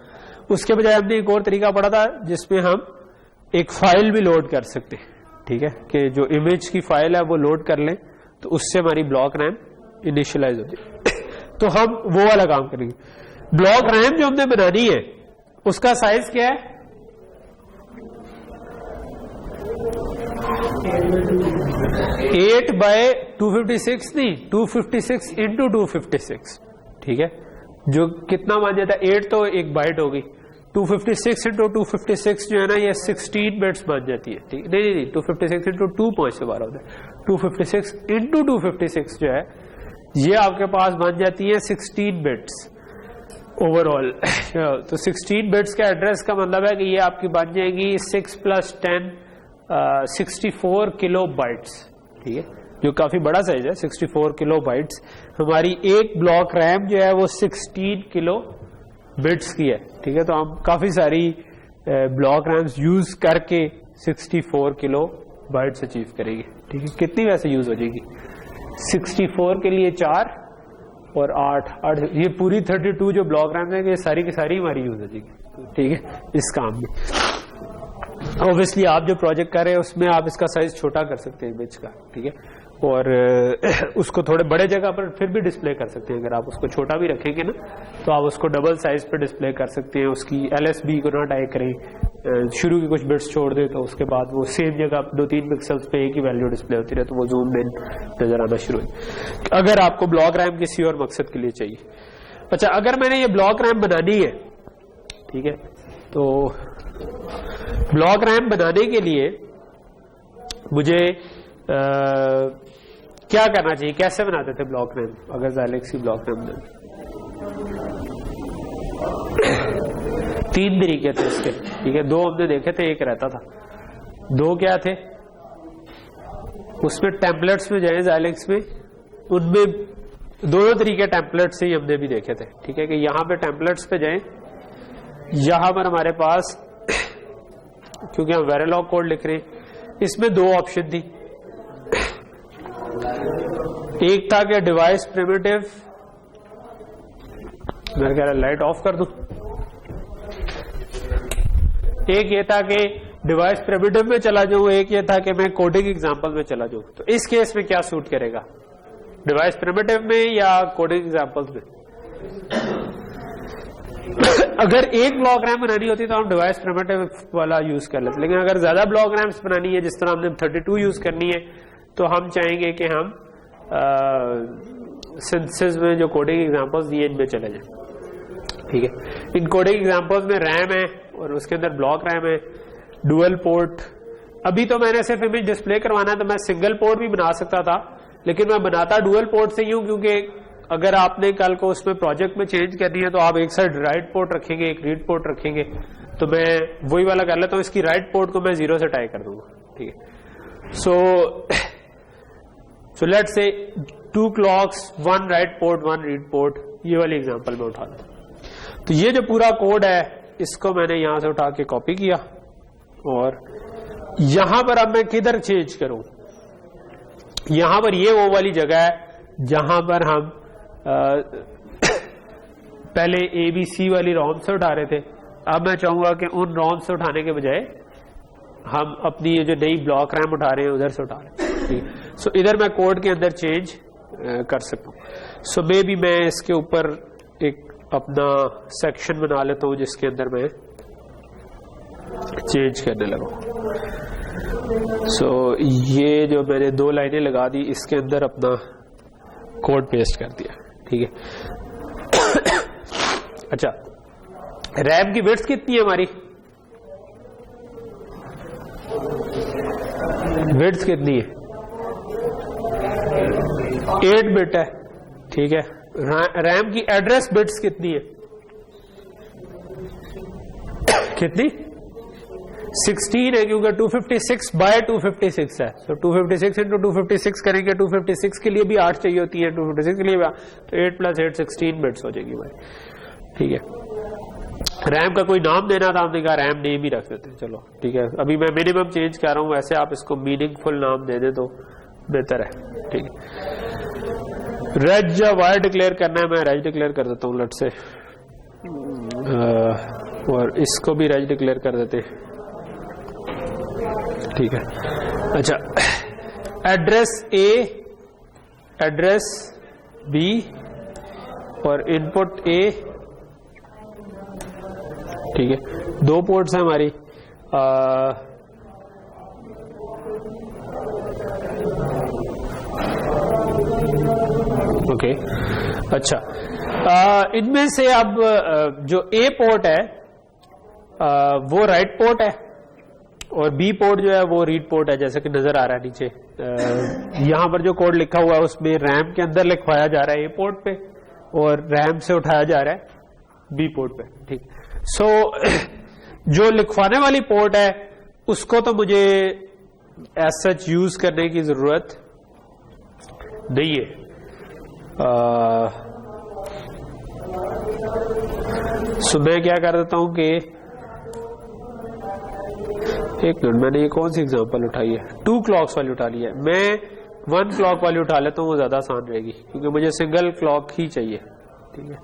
उसके बजाय हमने एक और तरीका पढ़ा था जिसमें हम एक फाइल भी लोड कर सकते हैं, ठीक है, कि जो इमेज की फाइल है वो लोड कर लें तो उससे हमारी ब्लॉक रैम इनिशियलाइज हो जाए। तो हम वो वाला काम करेंगे। ब्लॉक रैम जो हमने बनानी है उसका साइज क्या है, 8/256 नहीं, 256 into 256, ठीक है, जो कितना मान जाता है 8 तो एक बाइट होगी, 256 into 256 जो है ना ये 16 बिट्स बन जाती है, ठीक, नहीं 256 into 2.12 होता है, 256 into 256 जो है ये आपके पास बन जाती है 16 बिट्स ओवरऑल। तो 16 बिट्स का एड्रेस का मतलब है कि ये आपकी बन जाएगी 6 + 10 64 किलो बाइट्स, ठीक है, जो काफी बड़ा साइज है। 64 किलो बाइट्स हमारी एक ब्लॉक रैम जो है वो 16 किलो बिट्स की है, ठीक है। तो हम काफी सारी ब्लॉक रैम्स यूज करके 64 किलो बाइट्स अचीव करेंगे, ठीक है। कितनी वैसे यूज हो जाएगी, 64 के लिए 4 और 8, ये पूरी 32 जो ब्लॉक रैम है ये सारी की सारी हमारी यूज हो जाएगी, ठीक है, इस काम में। ऑब्वियसली आप जो प्रोजेक्ट कर रहे हैं उसमें आप इसका साइज छोटा कर सकते हैं इमेज का, ठीक है, और उसको थोड़े बड़े जगह पर फिर भी डिस्प्ले कर सकते हैं। अगर आप उसको छोटा भी रखेंगे ना तो आप उसको डबल साइज पे डिस्प्ले कर सकते हैं। उसकी LSB को ना टाइप करें, शुरू की कुछ बिट्स छोड़ दे तो उसके बाद वो सेम जगह 2-3 पिक्सल्स पे एक ही वैल्यू डिस्प्ले होती रहे तो वो जूम इन नजर आना शुरू हो, अगर आपको ब्लॉक रैम किसी और मकसद के लिए चाहिए। अच्छा, अगर मैंने ये ब्लॉक रैम बनानी है, ठीक है, तो ब्लॉक रैम बनाने के लिए मुझे क्या करना चाहिए, कैसे बनाते थे ब्लॉक रैम अगर Xilinx की ब्लॉक रैम बनानी? 3 तरीके थे इसके, ठीक है, 2 हमने देखे थे, एक रहता था। 2 क्या थे, उसमें टेम्पलेट्स में जाए Xilinx में, उनमें 2 तरीके टेम्पलेट से ही हमने भी देखे थे, ठीक है, कि यहां पे टेम्पलेट्स पे जाए, यहां पर हमारे पास क्योंकि हम वेरिलॉग कोड लिख रहे हैं, इसमें 2 ऑप्शन थी। एक था कि डिवाइस प्रिमिटिव, मेरे ख्याल लाइट ऑफ कर दूं, एक ये था कि डिवाइस प्रिमिटिव में चला जाऊं, एक ये था कि मैं कोडिंग एग्जांपल में चला जाऊं। तो इस केस में क्या सूट करेगा, डिवाइस प्रिमिटिव में या कोडिंग एग्जांपल्स में? अगर एक ब्लॉक रैम बनानी होती तो हम डिवाइस प्रिमिटिव वाला यूज कर लेते, लेकिन अगर ज्यादा ब्लॉक रैम्स बनानी है, जिस तरह हमने 32 यूज करनी है, तो हम चाहेंगे कि हम सिंथेसिस में जो कोडिंग एग्जांपल्स दिए इनमें चले जाए, ठीक है। इन कोडिंग एग्जांपल्स में रैम है और उसके अंदर ब्लॉक रैम है, डुअल पोर्ट। अभी तो मैंने सिर्फ इमेज डिस्प्ले करवाना है तो मैं सिंगल पोर्ट भी बना सकता था, लेकिन मैं बनाता डुअल पोर्ट से ही हूं, क्योंकि अगर आपने कल को उसमें प्रोजेक्ट में चेंज करनी है तो आप एक साइड राइट पोर्ट रखेंगे, एक रीड पोर्ट रखेंगे, तो मैं वही वाला कर लेता हूं। इसकी राइट पोर्ट को मैं 0 से टाइप कर दूंगा, ठीक है। So let's say 2 clocks, 1 right port, 1 read port, ये वाली एग्जांपल में उठा लेता हूं। तो ये जो पूरा कोड है इसको मैंने यहां से उठा के कॉपी किया और यहां पर अब मैं किधर चेंज करूं, यहां पर ये वो वाली जगह है जहां पर हम पहले ABC वाली रोम से उठा रहे थे। अब मैं चाहूंगा कि उन रोम से उठाने के बजाय हम अपनी ये जो नई ब्लॉक रैम उठा रहे हैं उधर से उठा रहे हैं। सो इधर मैं कोड के अंदर चेंज कर सकता हूं। सो मे बी मैं इसके ऊपर एक अपना सेक्शन बना लेता हूं जिसके अंदर मैं चेंज करने लगा। सो ये जो मैंने 2 लाइनें लगा दी, इसके अंदर अपना कोड पेस्ट कर दिया, ठीक है। अच्छा, रैम की बिट्स कितनी है हमारी, बिट्स कितनी है, 8 बिट है, ठीक है। रैम की एड्रेस बिट्स कितनी है, कितनी, 16 है, क्योंकि 256 बाय 256 है। तो 256 इंटू 256 करेंगे, 256 के लिए भी 8 चाहिए होती है, 256 के लिए भी 8, तो 8 + 8 16 बिट्स हो जाएगी भाई, ठीक है। रैम का कोई नाम देना था, हमने कहा रैम नेम ही रख देते हैं, चलो ठीक है। अभी मैं मिनिमम चेंज कर रहा हूं, वैसे आप इसको मीनिंगफुल नाम दे दे तो बेहतर है, ठीक है। रेज या वायर डिक्लेयर करना है, मैं रेज डिक्लेयर कर देता हूं लेट से, और इसको भी रेज डिक्लेयर कर देते हैं, ठीक है। अच्छा, एड्रेस ए, एड्रेस बी और इनपुट ए, ठीक है। 2 पोर्ट्स हैं हमारी, ओके। अच्छा, इनमें से अब जो ए पोर्ट है वो राइट पोर्ट है और बी पोर्ट जो है वो रीड पोर्ट है, जैसे कि नजर आ रहा है नीचे। यहां पर जो कोड लिखा हुआ है उसमें रैम के अंदर लिखवाया जा रहा है ए पोर्ट पे और रैम से उठाया जा रहा है बी पोर्ट पे, ठीक। सो जो लिखवाने वाली पोर्ट है उसको तो मुझे एज सच यूज करने की जरूरत नहीं है। सो मैं क्या कर देता हूं कि एक मिनट, मैंने ये कौन सी एग्जांपल उठाई है, 2 क्लॉक्स वाली उठा ली है। मैं 1 क्लॉक वाली उठा लेता हूँ, वो ज्यादा आसान रहेगी क्योंकि मुझे सिंगल क्लॉक ही चाहिए, ठीक है।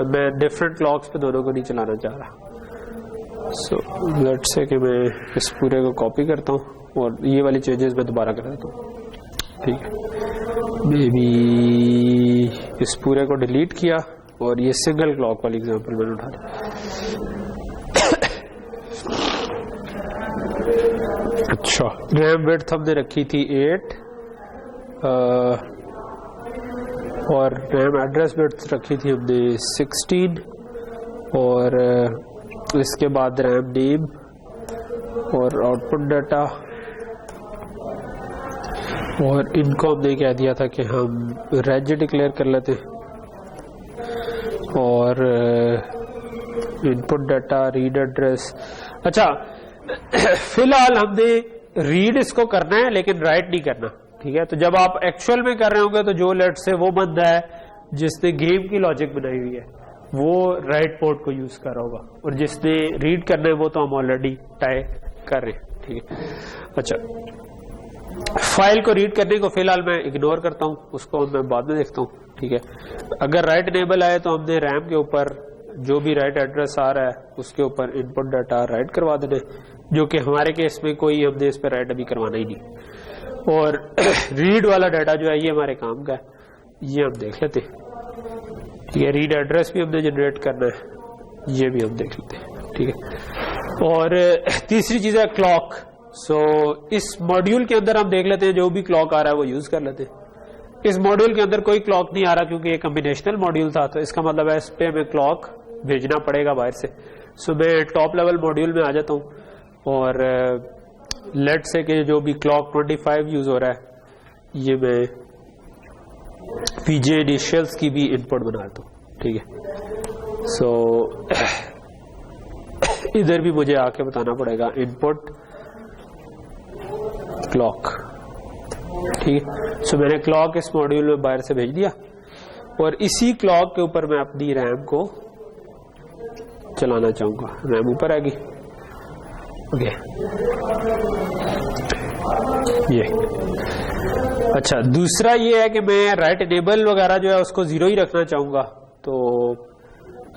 मैं डिफरेंट क्लॉक्स पे दोनों को नहीं चलाना चाह रहा। सो लेट्स से कि मैं इस पूरे को कॉपी करता हूँ और ये वाली चेंजेस मैं दोबारा कर देता हूँ, ठीक है। मे बी इस पूरे को डिलीट किया और ये सिंगल क्लॉक वाली एग्जांपल मैंने उठा ली। अच्छा, रैम विड्थ हमने रखी थी 8 और रैम एड्रेस विड्थ रखी थी हमने 16 और इसके बाद रैम नेम और आउटपुट डाटा, और इनको हमने कह दिया था कि हम रेंज डिक्लेयर कर लेते और इनपुट डाटा, रीड एड्रेस। अच्छा, फिलहाल हमने रीड इसको करना है लेकिन राइट नहीं करना, ठीक है। तो जब आप एक्चुअल में कर रहे होंगे तो जो लेट से वो बंदा है जिसने गेम की लॉजिक बनाई हुई है वो राइट पोर्ट को यूज कर रहा होगा और जिसने रीड करना है वो तो हम ऑलरेडी टाई कर रहे हैं, ठीक है। अच्छा, फाइल को रीड करने को फिलहाल मैं इग्नोर करता हूं, उसको मैं बाद में देखता हूं, ठीक है। अगर राइट इनेबल आए तो हमने रैम के ऊपर जो भी राइट एड्रेस आ रहा है उसके ऊपर इनपुट डाटा राइट करवा देने, जो कि हमारे केस में कोई हमने इस पर राइट अभी करवाना ही नहीं। और रीड वाला डाटा जो है ये हमारे काम का है, ये हम देख लेते हैं, ठीक है। रीड एड्रेस भी हमने जनरेट करना है, ये भी हम देख लेते हैं, ठीक है। और तीसरी चीज है क्लॉक। सो इस मॉड्यूल के अंदर हम देख लेते हैं जो भी क्लॉक आ रहा है वो यूज कर लेते हैं। इस मॉड्यूल के अंदर कोई क्लॉक नहीं आ रहा क्योंकि ये कॉम्बिनेशनल मॉड्यूल था, तो इसका मतलब है इस पे हमें क्लॉक भेजना पड़ेगा बाहर से। सो मैं टॉप लेवल मॉड्यूल में आ जाता हूँ और लेट से कि जो भी क्लॉक 25 यूज हो रहा है ये मैं पीजे इनिशियल्स की भी इनपुट बनाता हूँ, ठीक है। सो इधर भी मुझे आके बताना पड़ेगा इनपुट क्लॉक, ठीक है। सो मैंने क्लॉक इस मॉड्यूल में बाहर से भेज दिया और इसी क्लॉक के ऊपर मैं अपनी रैम को चलाना चाहूंगा। रैम ऊपर आएगी, ओके, ये। अच्छा, दूसरा ये है कि मैं राइट इनेबल वगैरह जो है उसको 0 ही रखना चाहूंगा, तो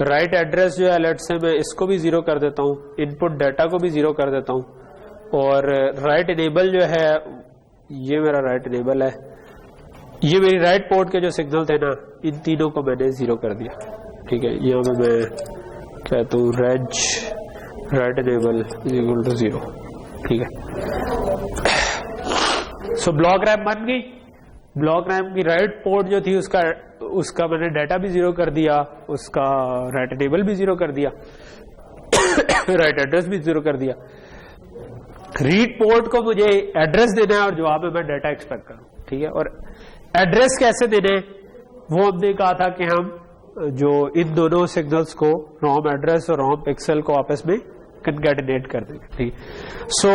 राइट एड्रेस जो है लेट से मैं इसको भी 0 कर देता हूँ, इनपुट डाटा को भी 0 कर देता हूँ और राइट इनेबल जो है ये मेरा राइट इनेबल है, ये मेरी राइट पोर्ट के जो सिग्नल थे ना इन तीनों को मैंने 0 कर दिया, ठीक है। यहाँ पे मैं कहता हूँ reg write enable equal to 0, ठीक है। सो ब्लॉक रैम बन गई। ब्लॉक रैम की राइट पोर्ट जो थी उसका उसका मैंने डाटा भी जीरो कर दिया, उसका राइट टेबल भी जीरो कर दिया, राइट एड्रेस भी जीरो कर दिया। रीड पोर्ट को मुझे एड्रेस देना है और जवाब में मैं डाटा एक्सपेक्ट करूं, ठीक है। और एड्रेस कैसे देने हैं वो हमने कहा था कि हम जो इन दोनों सिग्नल्स को रॉम एड्रेस और रॉम पिक्सल को आपस में कंकैटिनेट कर देंगे, ठीक है। सो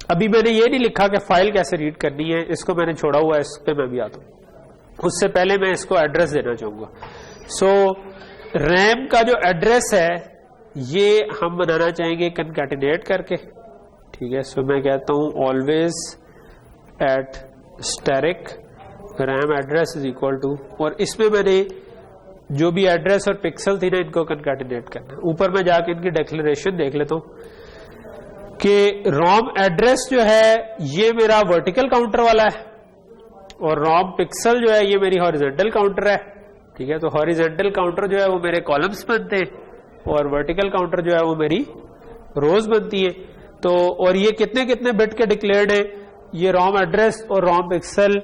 अभी मैंने ये नहीं लिखा कि फाइल कैसे रीड करनी है, इसको मैंने छोड़ा हुआ है, इस पे मैं भी आता हूं। उससे पहले मैं इसको एड्रेस देना चाहूंगा। सो रैम का जो एड्रेस है ये हम बनाना चाहेंगे कंकैटिनेट करके, ठीक है। सो मैं कहता हूं always at static RAM address is equal to, और इसमें मैंने जो भी एड्रेस और पिक्सल थी ना इनको कंकैटिनेट करना। ऊपर मैं जाके इनकी डिक्लेरेशन देख लेता हूं कि रॉम एड्रेस जो है ये मेरा वर्टिकल काउंटर वाला है और रॉम पिक्सल जो है ये मेरी हॉरिजॉन्टल काउंटर है, ठीक है। तो हॉरिजॉन्टल काउंटर जो है वो मेरे कॉलम्स बनते हैं और वर्टिकल काउंटर जो है वो मेरी रोज बनती है। तो और ये कितने कितने बिट के डिक्लेयर्ड है, ये रॉम एड्रेस और रॉम पिक्सल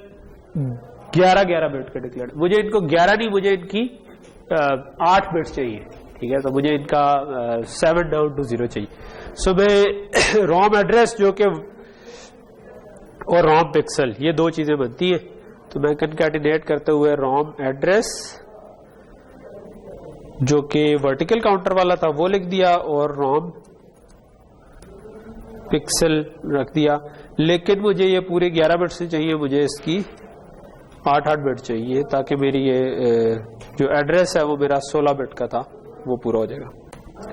11 बिट के डिक्लेयर्ड। मुझे इनको 11 नहीं, मुझे इनकी 8 बिट चाहिए, ठीक है। तो मुझे इनका 7 डाउन टू 0 चाहिए। सो मैं रॉम एड्रेस जो कि और रॉम पिक्सल ये दो चीजें बनती है, तो मैं कंकैटिनेट करते हुए रॉम एड्रेस जो कि वर्टिकल काउंटर वाला था वो लिख दिया और रॉम पिक्सल रख दिया। लेकिन मुझे ये पूरे 11 बिट से चाहिए, मुझे इसकी 8 बिट चाहिए ताकि मेरी ये जो एड्रेस है वो मेरा 16 बिट का था वो पूरा हो जाएगा,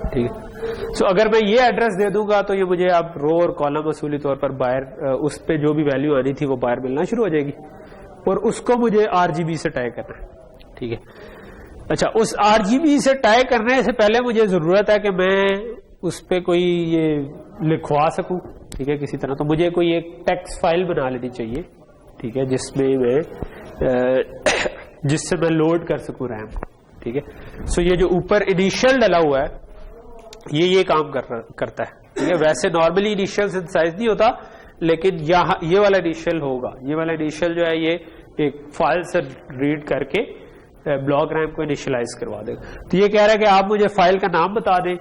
ठीक है। सो अगर मैं ये एड्रेस दे दूंगा तो ये मुझे अब रो और कॉलम असूली तौर पर बाहर उस पे जो भी वैल्यू आनी थी वो बाहर मिलना शुरू हो जाएगी और उसको मुझे RGB से टाई करना है, ठीक है। अच्छा, उस RGB से टाई करने से पहले मुझे जरूरत है कि मैं उस पे कोई ये लिखवा सकूं, ठीक है, किसी तरह। तो मुझे कोई एक टेक्स्ट फाइल बना लेनी चाहिए, ठीक है, जिसमें मैं जिससे मैं लोड कर सकूं रैम, ठीक है। सो ये जो ऊपर इनिशियल डला हुआ है ये काम करता है, ठीक है। वैसे नॉर्मली इनिशियल सिंथेसाइज नहीं होता, लेकिन यहाँ ये वाला इनिशियल होगा। ये वाला इनिशियल जो है ये एक फाइल से रीड करके ब्लॉक रैम को इनिशियलाइज करवा देगा। तो ये कह रहा है कि आप मुझे फाइल का नाम बता दें,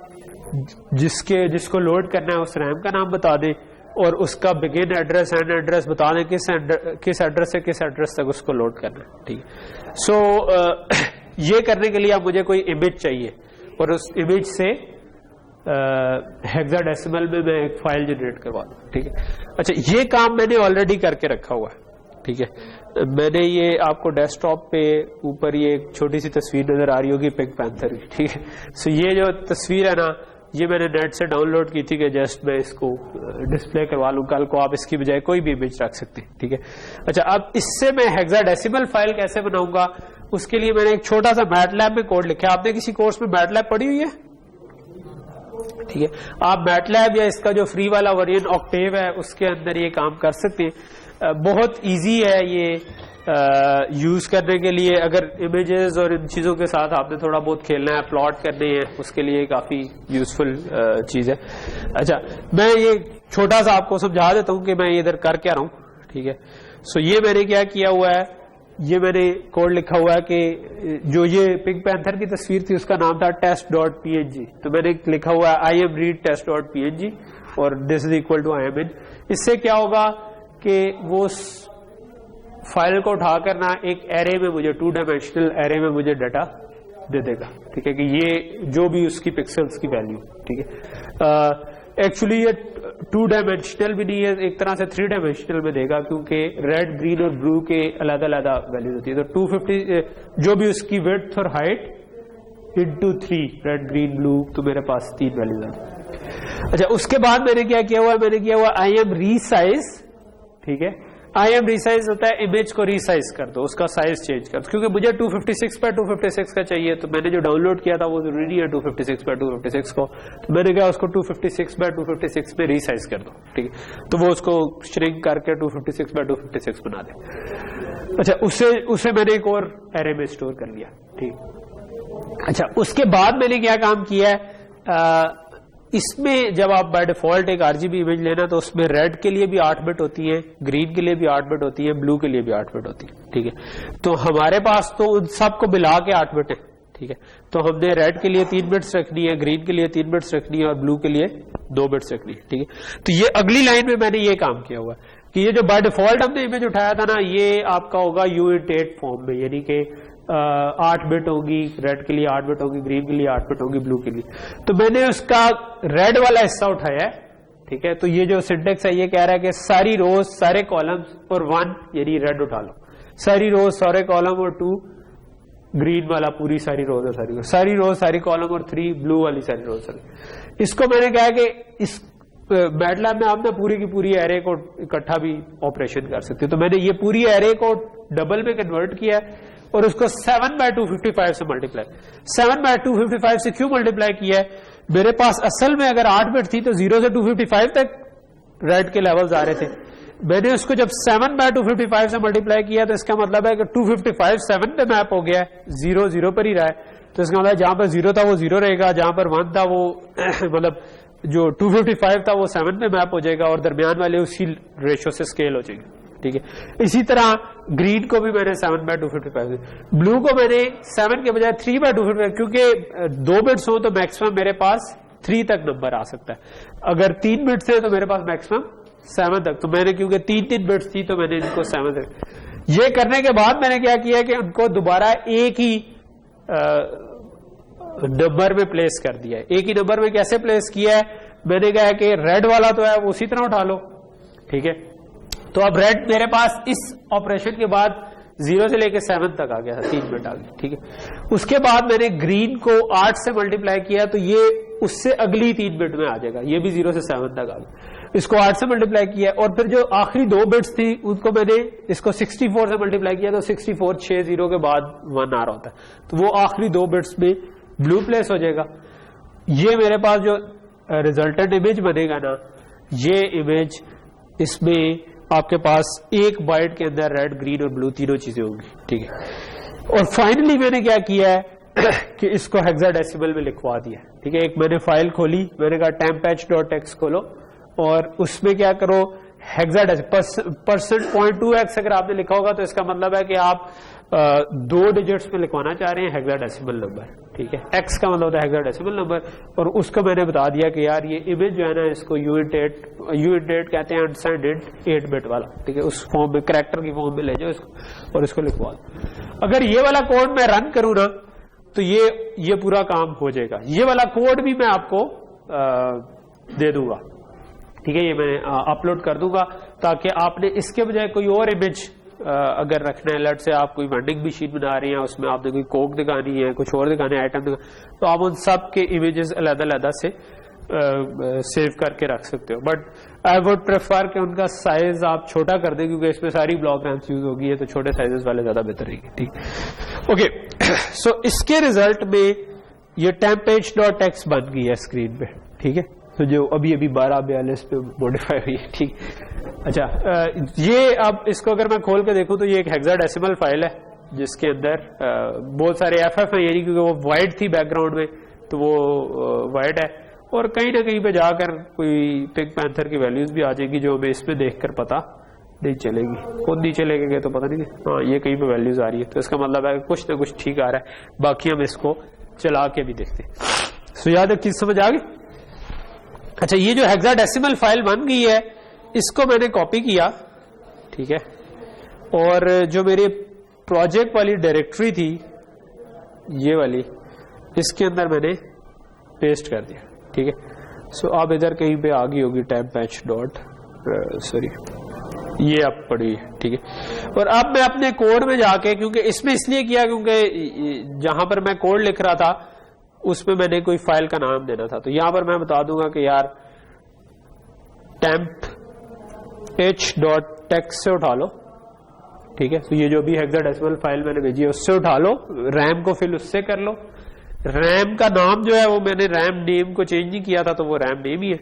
जिसको लोड करना है उस रैम का नाम बता दें और उसका बिगिन एड्रेस एंड एड्रेस बता दें किस एड्रेस से किस एड्रेस तक उसको लोड करना है, ठीक है। सो ये करने के लिए अब मुझे कोई इमेज चाहिए और उस इमेज से हेक्साडेसिमल में मैं एक फाइल जनरेट करवा दूं, ठीक है। अच्छा, ये काम मैंने ऑलरेडी करके रखा हुआ है, ठीक है। मैंने ये आपको डेस्कटॉप पे ऊपर ये एक छोटी सी तस्वीर नजर आ रही होगी पिंक पैंथर की, ठीक है। सो ये जो तस्वीर है ना ये मैंने नेट से डाउनलोड की थी कि जस्ट मैं इसको डिस्प्ले करवा लूं, कल को आप इसकी बजाय कोई भी इमेज रख सकते हैं, ठीक है। अच्छा, अब इससे मैं हेक्साडेसिमल फाइल कैसे बनाऊंगा, उसके लिए मैंने एक छोटा सा मैटलैब में कोड लिखा है। आपने किसी कोर्स में मैटलैब पढ़ी हुई है, ठीक है। आप मैटलैब या इसका जो फ्री वाला वेरिएंट ऑक्टेव है उसके अंदर ये काम कर सकते हैं। बहुत इजी है ये यूज करने के लिए। अगर इमेजेस और इन चीजों के साथ आपने थोड़ा बहुत खेलना है, प्लॉट करने हैं, उसके लिए काफी यूजफुल चीज है। अच्छा, मैं ये छोटा सा आपको समझा देता हूं कि मैं इधर कर क्या रहा हूं, ठीक है। सो ये मैंने क्या किया हुआ है, ये मैंने कोड लिखा हुआ है कि जो ये पिंक पैंथर की तस्वीर थी उसका नाम था test.png। तो मैंने लिखा हुआ है I am read test.png और this is equal to I am in। इससे क्या होगा कि वो फाइल को उठाकर ना एक एरे में मुझे 2 डायमेंशनल एरे में मुझे डाटा दे देगा, ठीक है, कि ये जो भी उसकी पिक्सल्स की वैल्यू, ठीक है। एक्चुअली ये 2 डायमेंशनल भी नहीं है, एक तरह से 3 डायमेंशनल में देगा क्योंकि रेड, ग्रीन और ब्लू के अलग अलग वैल्यूज होती है। तो 250 जो भी उसकी विड्थ और height into 3 red, green, blue, तो मेरे पास 3 वैल्यूज आती। अच्छा, उसके बाद मैंने क्या किया हुआ है, मैंने किया हुआ I am resize, ठीक है। I am resize होता है इमेज को रीसाइज कर दो, उसका साइज चेंज कर दो, क्योंकि मुझे 256 by 256 का चाहिए। तो मैंने जो डाउनलोड किया था वो जरूरी नहीं है 256 by 256 को, तो मैंने कहा उसको 256 by 256 में रीसाइज कर दो, ठीक है। तो वो उसको श्रिंक करके 256 by 256 बना दे। अच्छा, उसे मैंने एक और एरे में स्टोर कर लिया, ठीक। अच्छा, उसके बाद मैंने क्या काम किया है, इसमें जब आप बाय डिफॉल्ट एक आरजीबी इमेज लेना तो उसमें रेड के लिए भी 8 बिट होती है, ग्रीन के लिए भी 8 बिट होती है, ब्लू के लिए भी 8 बिट होती है, ठीक है। तो हमारे पास तो उन सबको मिला के 8 बिट है, ठीक है। तो हमने रेड के लिए 3 बिट्स रखनी है, ग्रीन के लिए 3 बिट्स रखनी है और ब्लू के लिए 2 बिट्स रखनी है, ठीक है। तो ये अगली लाइन में मैंने ये काम किया हुआ है कि ये जो बाय डिफॉल्ट हमने इमेज उठाया था ना, ये आपका होगा U8 फॉर्म में, यानी कि 8 बिट होगी, रेड के लिए 8 बिट होगी, ग्रीन के लिए 8 बिट होगी, ब्लू के लिए। तो मैंने उसका रेड वाला हिस्सा उठाया है, ठीक है। तो ये जो सिंटेक्स है ये कह रहा है कि सारी रोज सारे कॉलम्स और 1 यानी रेड उठा लो, सारी रोज सारे कॉलम और 2 ग्रीन वाला पूरी सारी रोज और सारी रोज सारी कॉलम और 3 ब्लू वाली सारी रोज सारी। इसको मैंने कहा कि इस मैटलैब में आप ना पूरी की पूरी एरे को इकट्ठा भी ऑपरेशन कर सकते हो। तो मैंने ये पूरी एरे को डबल में कन्वर्ट किया और उसको 7/255 से मल्टीप्लाई, 7/255 से क्यों मल्टीप्लाई किया है? मेरे पास असल में अगर 8 बिट थी तो 0 से 255 तक रेड के लेवल्स आ रहे थे। मैंने उसको जब 7/255 से मल्टीप्लाई किया तो इसका मतलब है कि 255 7 पे मैप हो गया है, 0 0 पर ही रहा है। तो इसका मतलब जहां पर 0 था वो 0 रहेगा, जहां पर 1 था वो मतलब जो 255 था वो 7 पे मैप हो जाएगा और दरमियान वाले उसी रेशो से स्केल हो जाएंगे, ठीक है। इसी तरह ग्रीन को भी मैंने 7/255, ब्लू को मैंने 7 के बजाय 3/255, क्योंकि 2 बिट्स हो तो मैक्सिमम मेरे पास 3 तक नंबर आ सकता है। अगर 3 बिट्स है तो मेरे पास मैक्सिमम 7 तक। तो मैंने क्योंकि 3 बिट्स थी तो मैंने इनको 7 तक। ये करने के बाद मैंने क्या किया कि उनको दोबारा एक ही नंबर में प्लेस कर दिया है। एक ही नंबर में कैसे प्लेस किया है? मैंने कहा कि रेड वाला तो है वो उसी तरह उठा लो, ठीक है। तो अब रेड मेरे पास इस ऑपरेशन के बाद 0 से लेकर 7 तक आ गया था, 3 बिट आ गया, ठीक है। उसके बाद मैंने ग्रीन को 8 से मल्टीप्लाई किया तो ये उससे अगली 3 बिट में आ जाएगा, ये भी 0 से 7 तक आ गया। इसको 8 से मल्टीप्लाई किया और फिर जो आखिरी 2 बिट्स थी उसको मैंने इसको 64 से मल्टीप्लाई किया तो 64 6 0 के बाद 1 आ रहा होता है, तो वो आखिरी 2 बिट्स में ब्लू प्लेस हो जाएगा। ये मेरे पास जो रिजल्टेंट इमेज बनेगा ना, ये इमेज इसमें आपके पास 1 बाइट के अंदर रेड ग्रीन और ब्लू तीनों चीजें होंगी, ठीक है। और फाइनली मैंने क्या किया है कि इसको हेक्साडेसिमल में लिखवा दिया, ठीक है। एक मैंने फाइल खोली, मैंने कहा temph.txt खोलो और उसमें क्या करो हेक्साडेसिमल %.2x अगर आपने लिखा होगा तो इसका मतलब है कि आप 2 डिजिट्स में लिखवाना चाह रहे हैं हेक्साडेसिमल नंबर, ठीक है। x का मतलब होता है हेक्साडेसिमल नंबर। और उसको मैंने बता दिया कि यार ये इमेज जो है ना इसको U8 कहते हैं, अनसाइंड 8 बिट वाला, ठीक है। उस फॉर्म में कैरेक्टर की फॉर्म में ले जाओ इसको और इसको लिखवा दो। अगर ये वाला कोड मैं रन करूं ना तो ये पूरा काम हो जाएगा। ये वाला कोड भी मैं आपको दे दूंगा, ठीक है। ये मैं अपलोड कर दूंगा ताकि आपने इसके बजाय कोई और इमेज अगर रखना है, लट से आप कोई वेंडिंग मशीन बना रही हैं, उसमें आपने कोई कोक दिखानी है, कुछ और दिखाने आइटम दिखाना, तो आप उन सब के इमेजेस अलग-अलग से सेव करके रख सकते हो। बट आई वुड प्रेफर कि उनका साइज आप छोटा कर दें क्योंकि इसमें सारी ब्लॉक रैम्स यूज होगी है, तो छोटे साइजेस वाले ज्यादा बेहतर रहेंगे, ठीक। ओके, सो इसके रिजल्ट में ये temph.txt बन गई है स्क्रीन पे, ठीक है। तो जो अभी 12:42 पे मॉडिफाई हुई है, ठीक। अच्छा, ये अब इसको अगर मैं खोल के देखूं तो ये एक हेक्साडेसिमल फाइल है जिसके अंदर बहुत सारे FF है, यानी क्योंकि वो वाइट थी बैकग्राउंड में तो वो वाइट है। और कहीं ना कहीं पे जाकर कोई पिंक पैंथर की वैल्यूज भी आ जाएगी जो हमें इसमें देखकर पता नहीं चलेगी, खुद नीचे लेके गए तो पता नहीं। हाँ, ये कहीं पे वैल्यूज आ रही है तो इसका मतलब है कुछ ना कुछ ठीक आ रहा है। बाकी हम इसको चला के भी देखते हैं। सो याद है, चीज समझ आ गई? अच्छा, ये जो हेक्साडेसिमल फाइल बन गई है इसको मैंने कॉपी किया, ठीक है। और जो मेरे प्रोजेक्ट वाली डायरेक्टरी थी ये वाली, इसके अंदर मैंने पेस्ट कर दिया, ठीक है। सो अब इधर कहीं पे आ गई होगी ये अब पड़ी है, ठीक है। और अब मैं अपने कोड में जाके, क्योंकि इसमें इसलिए किया क्योंकि जहां पर मैं कोड लिख रहा था उसमें मैंने कोई फाइल का नाम देना था, तो यहां पर मैं बता दूंगा कि यार temph.txt से उठा लो, ठीक है। तो ये जो भी हेक्साडेसिमल फाइल मैंने भेजी है उससे उठा लो, रैम को फिल उससे कर लो। रैम का नाम जो है वो मैंने रैम नेम को चेंज नहीं किया था तो वो रैम नेम ही है।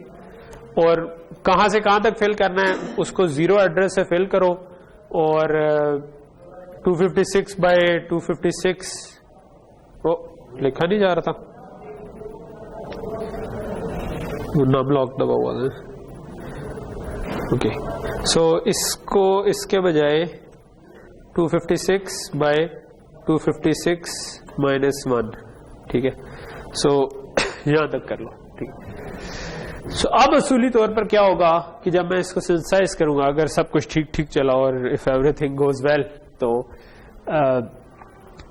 और कहां से कहां तक फिल करना है उसको 0 एड्रेस से फिल करो और 256/256 लिखा नहीं जा रहा था, नाम लॉक दबा हुआ है। ओके, सो इसको इसके बजाय 256 बाय 256 माइनस 1, ठीक है। सो यहां तक कर लो, ठीक है। सो अब असूली तौर पर क्या होगा कि जब मैं इसको सिंथेसाइज करूंगा, अगर सब कुछ ठीक ठीक चला और इफ एवरीथिंग गोज वेल, तो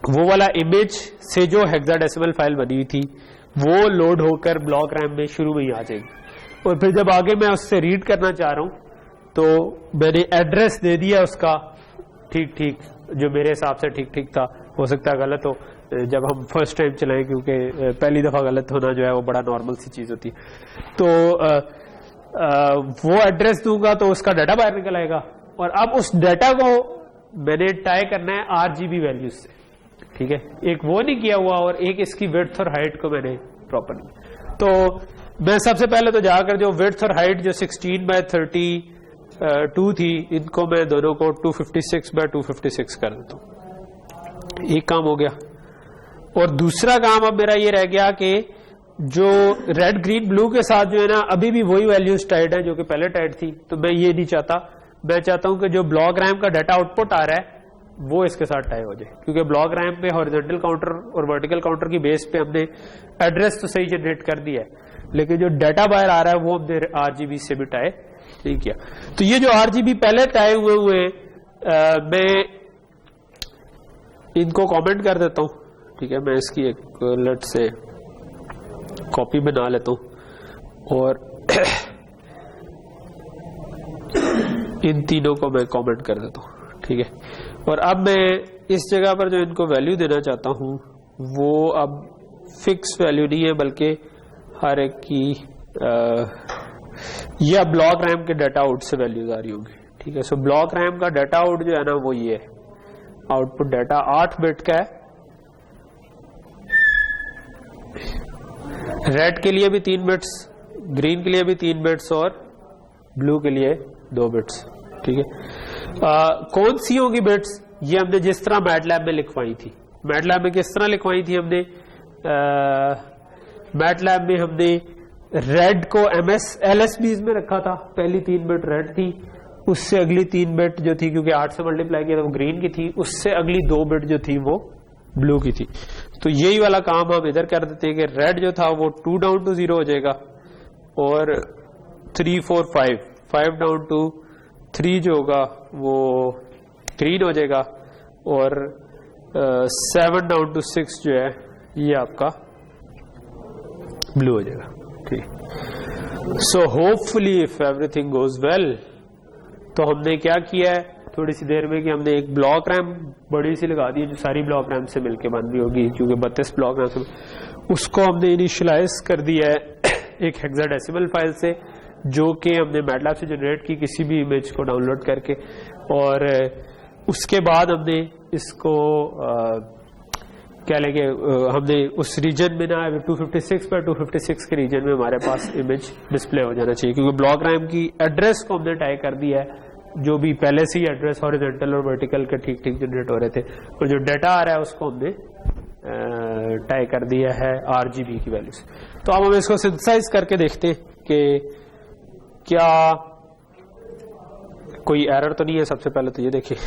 वो वाला इमेज से जो हेक्साडेसिमल फाइल बनी हुई थी वो लोड होकर ब्लॉक रैम में शुरू में ही आ जाएगी। और फिर जब आगे मैं उससे रीड करना चाह रहा हूं तो मैंने एड्रेस दे दिया उसका ठीक ठीक, जो मेरे हिसाब से ठीक ठीक था, हो सकता है गलत हो जब हम फर्स्ट टाइम चलाएं, क्योंकि पहली दफा गलत होना जो है वो बड़ा नॉर्मल सी चीज होती है। तो वो एड्रेस दूंगा तो उसका डाटा बाहर निकल आएगा, और अब उस डाटा को मैंने टाई करना है RGB वैल्यूज से, ठीक है। एक वो नहीं किया हुआ और एक इसकी विड्थ और हाइट को मैंने प्रॉपरली, तो मैं सबसे पहले तो जाकर जो विड्थ और हाइट जो 16:32 थी, इनको मैं दोनों को 256/256 कर देता हूं। एक काम हो गया। और दूसरा काम अब मेरा ये रह गया कि जो रेड ग्रीन ब्लू के साथ जो है ना, अभी भी वही वैल्यूज टाइड है जो कि पहले टाइड थी, तो मैं ये नहीं चाहता। मैं चाहता हूं कि जो ब्लॉक रैम का डाटा आउटपुट आ रहा है वो इसके साथ टाई हो जाए, क्योंकि ब्लॉक रैम पे हॉरिजॉन्टल काउंटर और वर्टिकल काउंटर की बेस पे हमने एड्रेस तो सही जनरेट कर दिया है, लेकिन जो डाटा बाहर आ रहा है वो हमने RGB से भी टाई नहीं किया। तो ये जो RGB पहले टाई हुए मैं इनको कमेंट कर देता हूं, ठीक है। मैं इसकी एक लेट से कॉपी बना लेता हूं और इन तीनों को मैं कमेंट कर देता हूं, ठीक है। और अब मैं इस जगह पर जो इनको वैल्यू देना चाहता हूं वो अब फिक्स वैल्यू नहीं है, बल्कि हर एक की या ब्लॉक रैम के डाटा आउट से वैल्यूज आ रही होंगी, ठीक है। सो ब्लॉक रैम का डाटा आउट जो है ना वो ये है, आउटपुट डाटा 8 बिट का है। रेड के लिए भी 3 बिट्स, ग्रीन के लिए भी 3 बिट्स और ब्लू के लिए 2 बिट्स, ठीक है। कौन सी होंगी बिट्स, ये हमने जिस तरह मैटलैब में लिखवाई थी। मैटलैब में किस तरह लिखवाई थी हमने, मैटलैब में हमने रेड को LSBs में रखा था। पहली 3 बिट रेड थी, उससे अगली 3 बिट जो थी, क्योंकि 8 से मल्टीप्लाई किया था, वो ग्रीन की थी, उससे अगली 2 बिट जो थी वो ब्लू की थी। तो यही वाला काम हम इधर कर देते हैं कि रेड जो था वो 2 डाउन टू 0 हो जाएगा, और 3 4 5 डाउन टू 3 जो होगा वो ग्रीन हो जाएगा, और 7 डाउन टू 6 जो है ये आपका ब्लू हो जाएगा, ठीक। So hopefully if everything goes well, तो हमने क्या किया है थोड़ी सी देर में कि हमने एक ब्लॉक रैम बड़ी सी लगा दी है जो सारी ब्लॉक रैम से मिलकर बन रही होगी, क्योंकि 32 ब्लॉक रैम से, उसको हमने इनिशियलाइज कर दिया है एक हेक्साडेसिमल फाइल से, जो कि हमने मैटलैब से जनरेट की किसी भी इमेज को डाउनलोड करके। और उसके बाद हमने इसको क्या लेंगे, हमने उस रीजन में ना 256/256 के रीजन में हमारे पास इमेज डिस्प्ले हो जाना चाहिए, क्योंकि ब्लॉक रैम की एड्रेस को हमने टाई कर दिया है, जो भी पहले से ही एड्रेस हॉरिजॉन्टल और वर्टिकल के ठीक ठीक जनरेट हो रहे थे, और जो डाटा आ रहा है उसको हमने टाई कर दिया है RGB की वैल्यू से। तो अब हम इसको सिंथेसाइज करके देखते हैं कि क्या कोई एरर तो नहीं है। सबसे पहले तो ये देखिए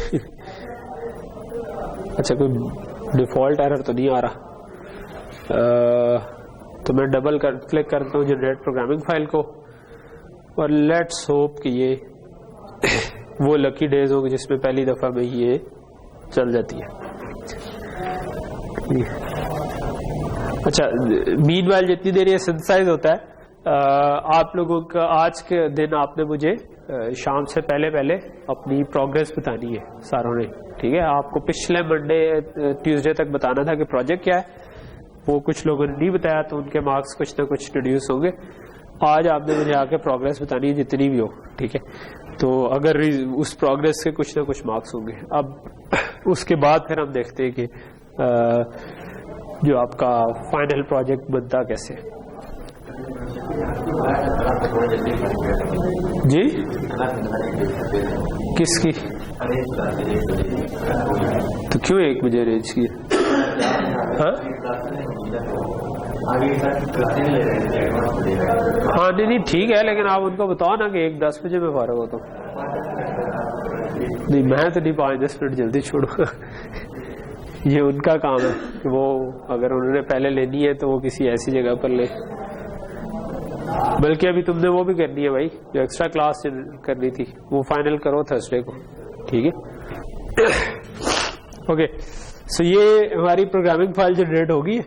अच्छा, कोई डिफॉल्ट एरर तो नहीं आ रहा। तो मैं डबल क्लिक करता हूँ जनरेट प्रोग्रामिंग फाइल को, और लेट्स होप कि ये वो लकी डेज होगी जिसमें पहली दफा में ये चल जाती है। अच्छा, मीनवाइल जितनी देर ये सिंथेसाइज होता है, आप लोगों का आज के दिन आपने मुझे शाम से पहले पहले अपनी प्रोग्रेस बतानी है सारों ने, ठीक है। आपको पिछले मंडे ट्यूसडे तक बताना था कि प्रोजेक्ट क्या है, वो कुछ लोगों ने नहीं बताया, तो उनके मार्क्स कुछ ना कुछ रिड्यूस होंगे। आज आपने मुझे आके प्रोग्रेस बतानी है जितनी भी हो, ठीक है। तो अगर उस प्रोग्रेस के कुछ ना कुछ मार्क्स होंगे। अब उसके बाद फिर हम देखते हैं कि जो आपका फाइनल प्रोजेक्ट बनता कैसे। जी किसकी? तो क्यों 1 बजे अरेंज की? हाँ हाँ नहीं ठीक है, लेकिन आप उनको बताओ ना कि 10 बजे में फारग हो तो। नहीं मैं तो नहीं 5-10 मिनट जल्दी छोड़ूंगा। ये उनका काम है कि वो अगर उन्होंने पहले लेनी है तो वो किसी ऐसी जगह पर ले। बल्कि अभी तुमने वो भी करनी है भाई, जो एक्स्ट्रा क्लास करनी थी वो फाइनल करो थर्सडे को, ठीक है। ओके, सो ये हमारी प्रोग्रामिंग फाइल जनरेट होगी।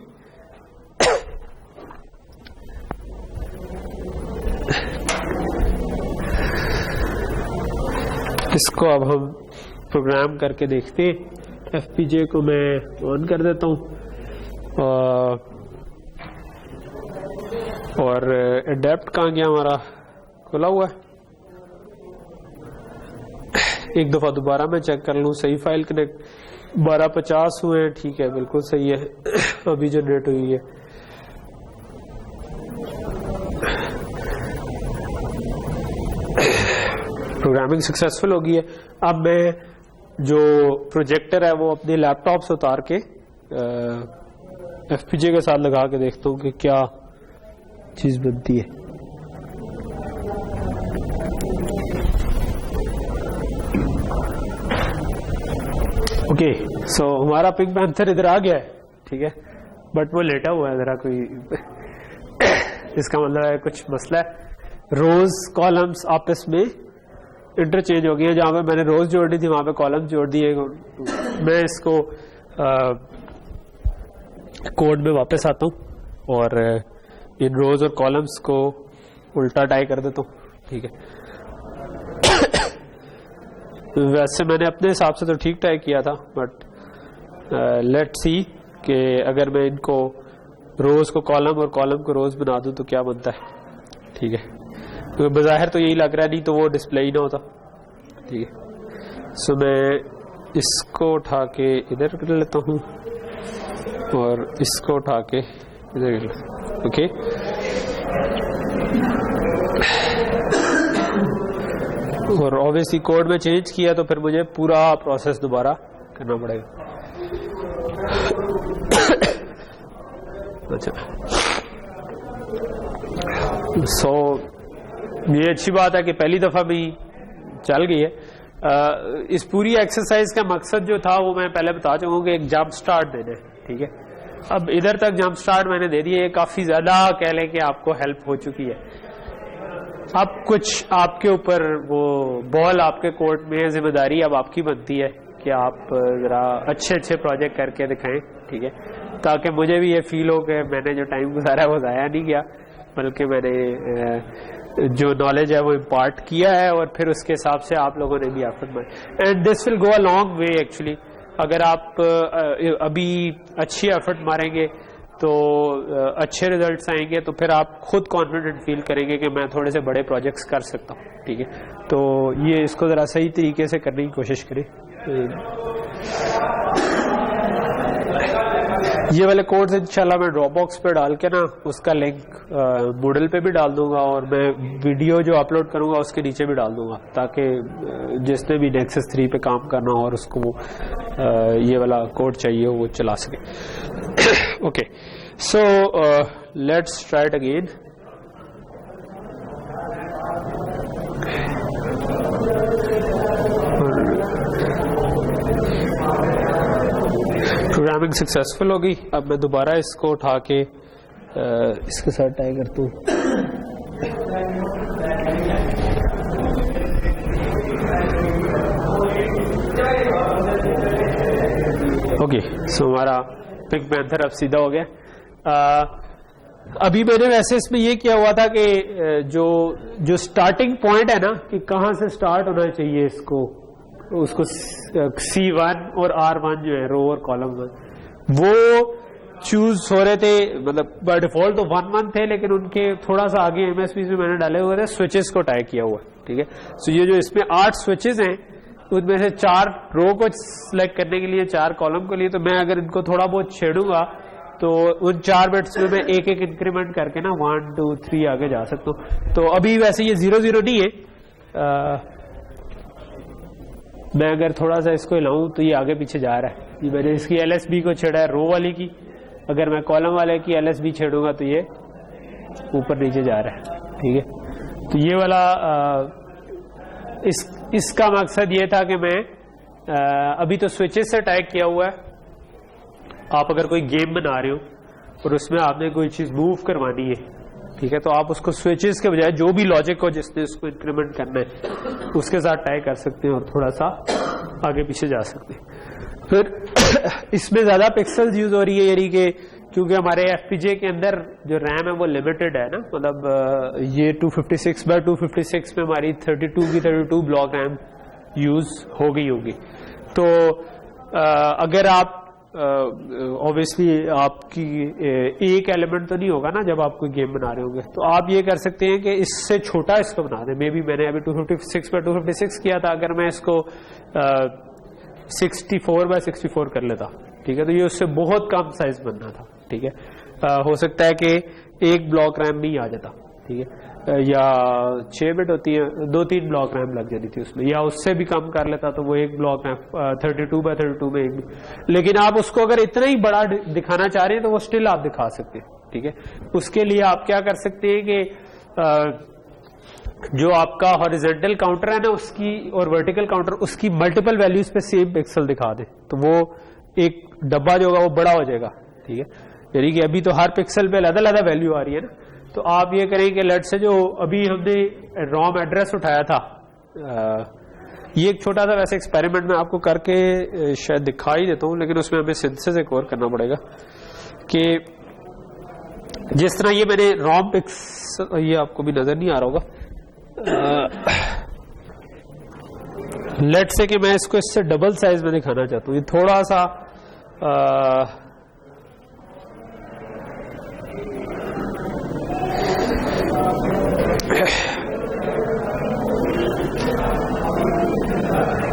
इसको अब हम प्रोग्राम करके देखते हैं। FPGA को मैं ऑन कर देता हूँ और अडेप्ट कहाँ गया हमारा, खुला हुआ है। एक दफा दोबारा मैं चेक कर लूँ सही फाइल कनेक्ट 1250 हुए हैं, ठीक है बिल्कुल सही है। अभी जनरेट हुई है। प्रोग्रामिंग सक्सेसफुल हो गई है। अब मैं जो प्रोजेक्टर है वो अपने लैपटॉप से उतार के FPGA के साथ लगा के देखता हूँ कि क्या चीज बनती है। ओके, सो हमारा पिंक पैंथर इधर आ गया है, ठीक है, बट वो लेटा हुआ है जरा कोई इसका मतलब है कुछ मसला है। रोज कॉलम्स आपस में इंटरचेंज हो गई है। जहां पे मैंने रोज जोड़नी थी वहां पे कॉलम्स जोड़ दिए। मैं इसको कोड में वापस आता हूं और इन रोज और कॉलम्स को उल्टा टाई कर देता हूं, ठीक है। वैसे मैंने अपने हिसाब से तो ठीक टाई किया था, बट लेट्स सी कि अगर मैं इनको रोज को कॉलम और कॉलम को रोज बना दूं तो क्या बनता है, ठीक है। तो बज़ाहिर तो यही लग रहा है, नहीं तो वो डिस्प्ले ही ना होता, ठीक है। सो मैं इसको उठा के इधर कर लेता हूँ और इसको उठा के इधर कर लेता हूँ, ओके। और ऑब्वियसली कोड में चेंज किया तो फिर मुझे पूरा प्रोसेस दोबारा करना पड़ेगा। अच्छा, सो ये अच्छी बात है कि पहली दफा भी चल गई है। इस पूरी एक्सरसाइज का मकसद जो था वो मैं पहले बता चुका हूँ कि एक जंप स्टार्ट देना है, ठीक है। अब इधर तक जंप स्टार्ट मैंने दे दिया है, काफी ज्यादा कह लें कि आपको हेल्प हो चुकी है। अब कुछ आपके ऊपर वो बॉल आपके कोर्ट में है, जिम्मेदारी अब आपकी बनती है कि आप जरा अच्छे अच्छे प्रोजेक्ट करके दिखाएं, ठीक है, ताकि मुझे भी ये फील हो कि मैंने जो टाइम गुजारा वो जाया नहीं किया, बल्कि मैंने जो नॉलेज है वो इम्पार्ट किया है और फिर उसके हिसाब से आप लोगों ने भी एफर्ट मारे। And this will go a long way actually. अगर आप अभी अच्छी एफर्ट मारेंगे तो अच्छे रिजल्ट्स आएंगे, तो फिर आप खुद कॉन्फिडेंट फील करेंगे कि मैं थोड़े से बड़े प्रोजेक्ट्स कर सकता हूँ, ठीक है। तो ये इसको जरा सही तरीके से करने की कोशिश करें। ये वाले कोड्स इंशाल्लाह मैं ड्रॉप बॉक्स पे डाल के ना उसका लिंक मूडल पे भी डाल दूंगा और मैं वीडियो जो अपलोड करूंगा उसके नीचे भी डाल दूंगा, ताकि जिसने भी नेक्सस 3 पे काम करना हो और उसको ये वाला कोड चाहिए हो वो चला सके। Okay, so let's try it again. Programming successful हो गई। अब मैं दोबारा इसको उठा के इसके साथ टाई करता हूँ। ओके, सो हमारा पिंक पैंथर अब सीधा हो गया। अभी मैंने वैसे इसमें ये किया हुआ था कि जो स्टार्टिंग पॉइंट है ना कि कहाँ से स्टार्ट होना चाहिए इसको, उसको C1 और R1 जो है रो और कॉलम वो चूज हो रहे थे, मतलब बाय डिफॉल्ट तो 1-1 थे, लेकिन उनके थोड़ा सा आगे MSP में मैंने डाले हुए थे स्विचेस को टाई किया हुआ, ठीक है। सो ये जो इसमें 8 स्विचेस हैं उनमें से 4 रो को सिलेक्ट करने के लिए, 4 कॉलम के लिए, तो मैं अगर इनको थोड़ा बहुत छेड़ूंगा तो उन 4 बिट्स में मैं एक एक इंक्रीमेंट करके ना 1 2 3 आगे जा सकता हूँ। तो अभी वैसे ये 0-0 नहीं है। मैं अगर थोड़ा सा इसको हिलाऊं तो ये आगे पीछे जा रहा है। ये मैंने इसकी LSB को छेड़ा है रो वाली की, अगर मैं कॉलम वाले की LSB छेड़ूंगा तो ये ऊपर नीचे जा रहा है, ठीक है। तो ये वाला इसका मकसद ये था कि मैं अभी तो स्विचेस से टैग किया हुआ है। आप अगर कोई गेम बना रहे हो और उसमें आपने कोई चीज मूव करवानी है, ठीक है, तो आप उसको स्विचेस के बजाय जो भी लॉजिक हो जिसने उसको इंक्रीमेंट करना है उसके साथ टैग कर सकते हैं और थोड़ा सा आगे पीछे जा सकते हैं। फिर इसमें ज्यादा पिक्सल्स यूज हो रही है, यानी कि क्योंकि हमारे FPGA के अंदर जो रैम है वो लिमिटेड है ना, मतलब ये 256 बाय 256 में हमारी 32 की 32 ब्लॉक रैम यूज हो गई होगी। तो अगर आप ऑब्वियसली आपकी एक एलिमेंट तो नहीं होगा ना जब आप कोई गेम बना रहे होंगे, तो आप ये कर सकते हैं कि इससे छोटा इसको बना दें। मे बी मैंने अभी 256 बाय 256 किया था, अगर मैं इसको 64 बाय 64 कर लेता, ठीक है, तो ये उससे बहुत कम साइज बनना था, ठीक है। हो सकता है कि एक ब्लॉक रैम भी आ जाता, ठीक है, या 6 बिट होती है, 2-3 ब्लॉक रैम लग जाती थी उसमें, या उससे भी कम कर लेता तो वो एक ब्लॉक रैम 32 बाय 32 में एक। लेकिन आप उसको अगर इतना ही बड़ा दिखाना चाह रहे हैं तो वो स्टिल आप दिखा सकते हैं, ठीक है। उसके लिए आप क्या कर सकते हैं कि जो आपका हॉरिजॉन्टल काउंटर है ना उसकी और वर्टिकल काउंटर उसकी मल्टीपल वैल्यूज पे सेम पिक्सल दिखा दे, तो वो एक डब्बा जो होगा वो बड़ा हो जाएगा, ठीक है। यानी कि अभी तो हर पिक्सल पे अलग अलग वैल्यू आ रही है ना, तो आप ये करें कि लेट से जो अभी हमने रॉम एड्रेस उठाया था, ये एक छोटा सा वैसे एक्सपेरिमेंट में आपको करके शायद दिखा ही देता हूं, लेकिन उसमें हमें सिंथेसिस एक और करना पड़ेगा कि जिस तरह ये मैंने रॉम पिक्सल, ये आपको भी नजर नहीं आ रहा होगा, लेट से कि मैं इसको इससे डबल साइज में दिखाना चाहता हूं, ये थोड़ा सा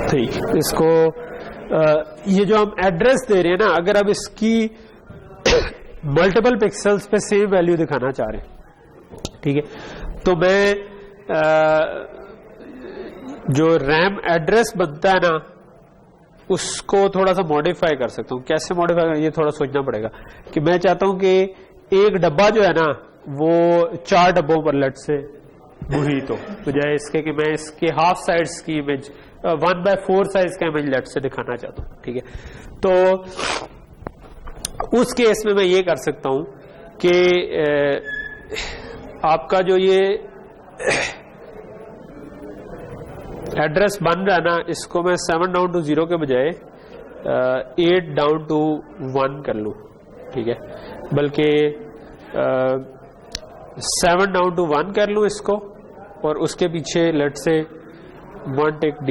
ठीक, इसको ये जो हम एड्रेस दे रहे हैं ना, अगर अब इसकी मल्टीपल पिक्सल्स पे सेम वैल्यू दिखाना चाह रहे हैं, ठीक है, तो मैं जो रैम एड्रेस बनता है ना उसको थोड़ा सा मॉडिफाई कर सकता हूँ। कैसे मॉडिफाई, ये थोड़ा सोचना पड़ेगा कि मैं चाहता हूं कि एक डब्बा जो है ना वो 4 डब्बों पर लेट से मुहित हो, बजाय इसके कि मैं इसके हाफ साइड्स की इमेज 1/4 साइज का इमेज लेट से दिखाना चाहता हूं, ठीक है। तो उस केस में मैं ये कर सकता हूं कि आपका जो ये एड्रेस बन रहा है ना, इसको मैं 7 डाउन टू 0 के बजाय 8 डाउन टू 1 कर लूं, ठीक है, बल्कि 7 डाउन टू 1 कर लूं इसको, और उसके पीछे लेट से 1 टिक D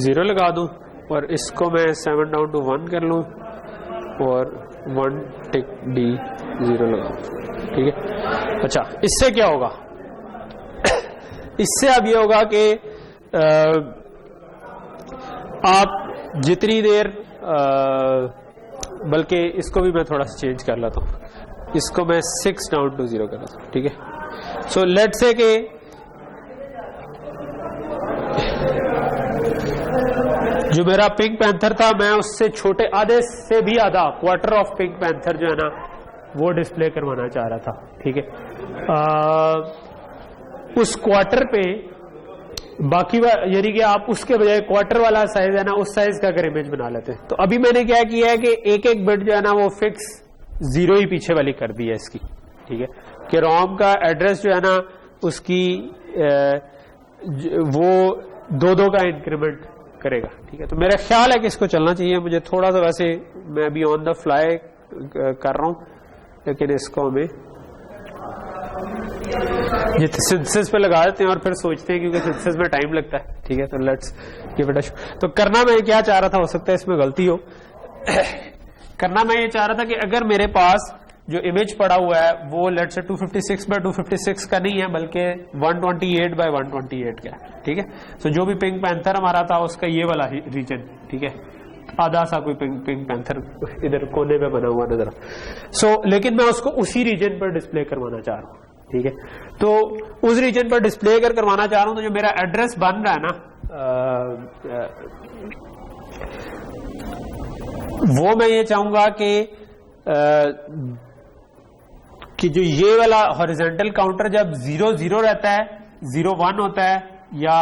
0 लगा दूं, और इसको मैं 7 डाउन टू 1 कर लूं और 1 टिक D 0 लगा दूं, ठीक है। अच्छा, इससे क्या होगा? इससे अब ये होगा कि आप जितनी देर, बल्कि इसको भी मैं थोड़ा सा चेंज कर लेता हूं, इसको मैं 6 डाउन टू 0 कर लेता हूं, ठीक है। सो लेट से कि जो मेरा पिंक पैंथर था मैं उससे छोटे आधे से भी आधा, क्वार्टर ऑफ पिंक पैंथर जो है ना वो डिस्प्ले करवाना चाह रहा था, ठीक है। उस क्वार्टर पे बाकी यानी कि आप उसके बजाय क्वार्टर वाला साइज है ना उस साइज का अगर इमेज बना लेते हैं, तो अभी मैंने क्या किया है कि एक एक बिट जो है ना वो फिक्स 0 ही पीछे वाली कर दी है इसकी, ठीक है, कि रोम का एड्रेस जो है ना उसकी वो 2-2 का इंक्रीमेंट करेगा, ठीक है। तो मेरा ख्याल है कि इसको चलना चाहिए। मुझे थोड़ा सा, वैसे मैं अभी ऑन द फ्लाई कर रहा हूं, लेकिन इसको हमें ये सिंथेसिस पे लगा देते हैं और फिर सोचते हैं, क्योंकि सिंथेसिस में टाइम लगता है, ठीक है। तो let's give it a shot. तो करना मैं क्या चाह रहा था, हो सकता है इसमें गलती हो, करना मैं ये चाह रहा था कि अगर मेरे पास जो इमेज पड़ा हुआ है वो लेट्स से 256 बाय 256 का नहीं है, बल्कि 128 बाय 128 का है, ठीक है। तो जो भी पिंक पैंथर हमारा था उसका ये वाला रीजन, ठीक है, आधा सा कोई पिंक पैंथर इधर कोने पे बना हुआ नजर। सो लेकिन मैं उसको उसी रीजन पर डिस्प्ले करवाना चाह रहा हूँ, ठीक है। तो उस रीजन पर डिस्प्ले करवाना चाह रहा हूं, तो जो मेरा एड्रेस बन रहा है ना वो मैं ये चाहूंगा कि कि जो ये वाला हॉरिजॉन्टल काउंटर जब 0-0 रहता है, 0-1 होता है या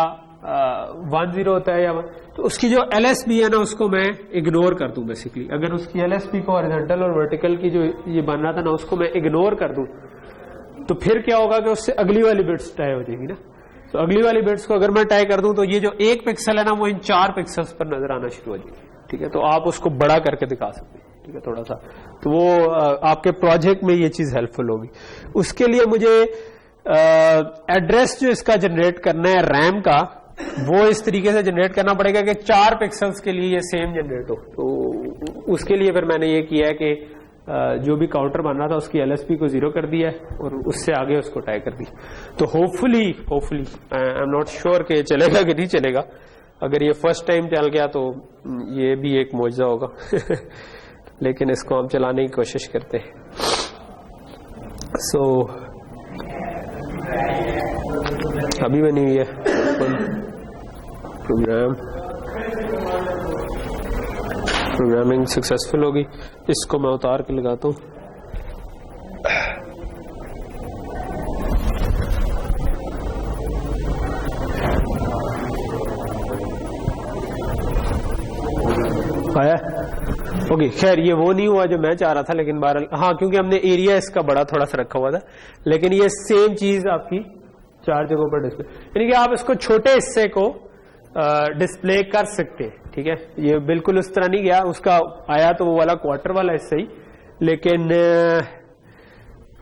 1-0 होता है, या तो उसकी जो LSB है ना उसको मैं इग्नोर कर दूं बेसिकली। अगर उसकी LSB को हॉरिजॉन्टल और वर्टिकल की जो ये बन रहा था ना उसको मैं इग्नोर कर दूं, तो फिर क्या होगा कि उससे अगली वाली बिट्स टाई हो जाएगी ना। तो अगली वाली बिट्स को अगर मैं टाई कर दूं तो ये जो 1 पिक्सल है ना वो इन 4 पिक्सल्स पर नजर आना शुरू हो जाएगी। ठीक है, तो आप उसको बड़ा करके दिखा सकते हैं। ठीक है, थोड़ा सा, तो वो आपके प्रोजेक्ट में ये चीज हेल्पफुल होगी। उसके लिए मुझे एड्रेस जो इसका जनरेट करना है रैम का, वो इस तरीके से जनरेट करना पड़ेगा कि 4 पिक्सल्स के लिए ये सेम जनरेट हो। तो उसके लिए फिर मैंने ये किया है कि जो भी काउंटर बन रहा था उसकी LSB को 0 कर दिया और उससे आगे उसको टाई कर दिया। तो hopefully I am not sure कि चलेगा कि नहीं चलेगा। अगर ये फर्स्ट टाइम चल गया तो ये भी एक मौजज़ा होगा लेकिन इसको हम चलाने की कोशिश करते हैं। सो अभी बनी हुई है प्रोग्रामिंग सक्सेसफुल होगी। इसको मैं उतार के लगाता हूँ। आया? ओके, खैर ये वो नहीं हुआ जो मैं चाह रहा था, लेकिन बहरहाल हाँ, क्योंकि हमने एरिया इसका बड़ा थोड़ा सा रखा हुआ था, लेकिन ये सेम चीज आपकी 4 जगहों पर डिस्प्ले, यानी कि आप इसको छोटे हिस्से को डिस्प्ले कर सकते हैं। ठीक है, ये बिल्कुल उस तरह नहीं गया, उसका आया तो वो वाला क्वार्टर वाला हिस्सा ही, लेकिन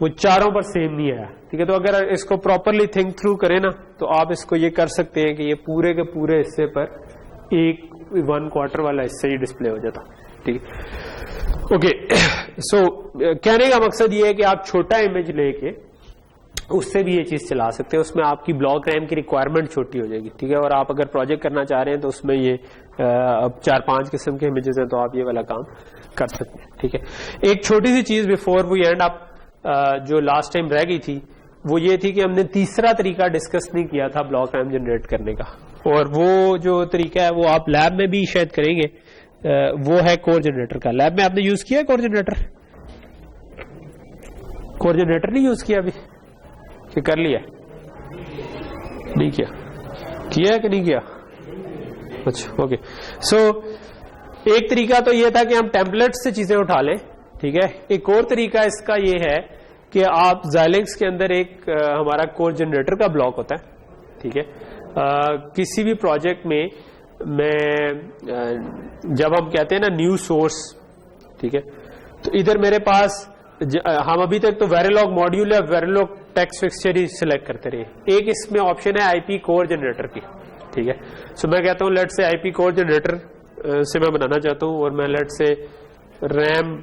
वो चारों पर सेम नहीं आया। ठीक है, तो अगर इसको प्रॉपरली थिंक थ्रू करें ना तो आप इसको ये कर सकते हैं कि ये पूरे के पूरे हिस्से पर एक 1/4 वाला हिस्सा ही डिस्प्ले हो जाता। ठीक है, ओके। सो कहने का मकसद ये है कि आप छोटा इमेज लेके उससे भी ये चीज चला सकते हैं। उसमें आपकी ब्लॉक रैम की रिक्वायरमेंट छोटी हो जाएगी। ठीक है, और आप अगर प्रोजेक्ट करना चाह रहे हैं तो उसमें ये अब 4-5 किस्म के इमेजेस हैं तो आप ये वाला काम कर सकते हैं। ठीक है, एक छोटी सी चीज बिफोर वी एंड अप जो लास्ट टाइम रह गई थी वो ये थी कि हमने तीसरा तरीका डिस्कस नहीं किया था ब्लॉक रैम जनरेट करने का, और वो जो तरीका है वो आप लैब में भी शायद करेंगे, वो है कोर जनरेटर का। लैब में आपने यूज किया है कोर जनरेटर? कोर जनरेटर नहीं यूज किया अभी कि कर लिया? नहीं किया? किया है कि नहीं किया? अच्छा, ओके। सो एक तरीका तो ये था कि हम टेम्पलेट से चीजें उठा लें। ठीक है, एक और तरीका इसका ये है कि आप Xilinx के अंदर एक हमारा कोर जनरेटर का ब्लॉक होता है। ठीक है, किसी भी प्रोजेक्ट में मैं जब हम कहते हैं ना न्यू सोर्स, ठीक है, तो इधर मेरे पास हम अभी तक तो वेरिलॉग मॉड्यूल या वेरिलॉग टेक्स्ट फिक्सचर ही सिलेक्ट करते रहे। एक इसमें ऑप्शन है आईपी कोर जनरेटर की। ठीक है, सो मैं कहता हूं लेट से आईपी कोर जनरेटर से मैं बनाना चाहता हूं और मैं लेट से रैम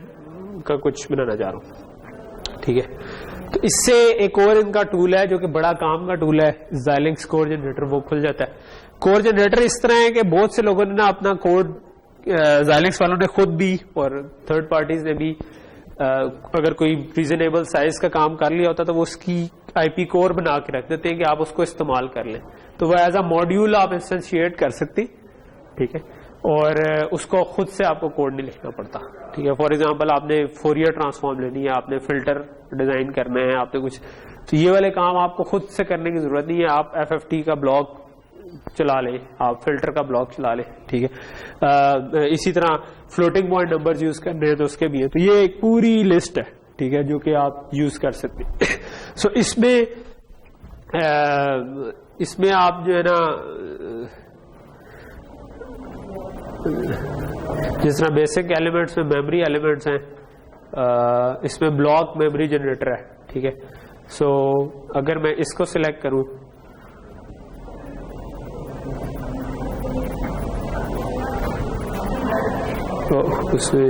का कुछ बनाना चाह रहा हूं। ठीक है, तो इससे एक और इनका टूल है जो कि बड़ा काम का टूल है, Xilinx कोर जनरेटर, वो खुल जाता है। कोर जनरेटर इस तरह है कि बहुत से लोगों ने ना अपना कोड, Xilinx वालों ने खुद भी और थर्ड पार्टीज ने भी अगर कोई रीजनेबल साइज का काम कर लिया होता तो वो उसकी आईपी कोर बना के रख देते हैं कि आप उसको इस्तेमाल कर लें। तो वो एज अ मॉड्यूल आप इंस्टेंशिएट कर सकती। ठीक है, और उसको खुद से आपको कोड नहीं लिखना पड़ता। ठीक है, फॉर एग्जांपल आपने फोरियर ट्रांसफॉर्म लेनी है, आपने फिल्टर डिजाइन करना है, आपने कुछ, तो ये वाले काम आपको खुद से करने की जरूरत नहीं है। आप FFT का ब्लॉक चला लें, आप फिल्टर का ब्लॉक चला लें। ठीक है, इसी तरह फ्लोटिंग पॉइंट नंबर्स यूज करने हैं तो उसके भी है। तो ये एक पूरी लिस्ट है, ठीक है, जो कि आप यूज कर सकते हैं। सो इसमें आप जो है ना, जिस तरह बेसिक एलिमेंट्स में मेमोरी एलिमेंट्स हैं, इसमें ब्लॉक मेमोरी जनरेटर है। ठीक है, सो अगर मैं इसको सिलेक्ट करूं तो उसमें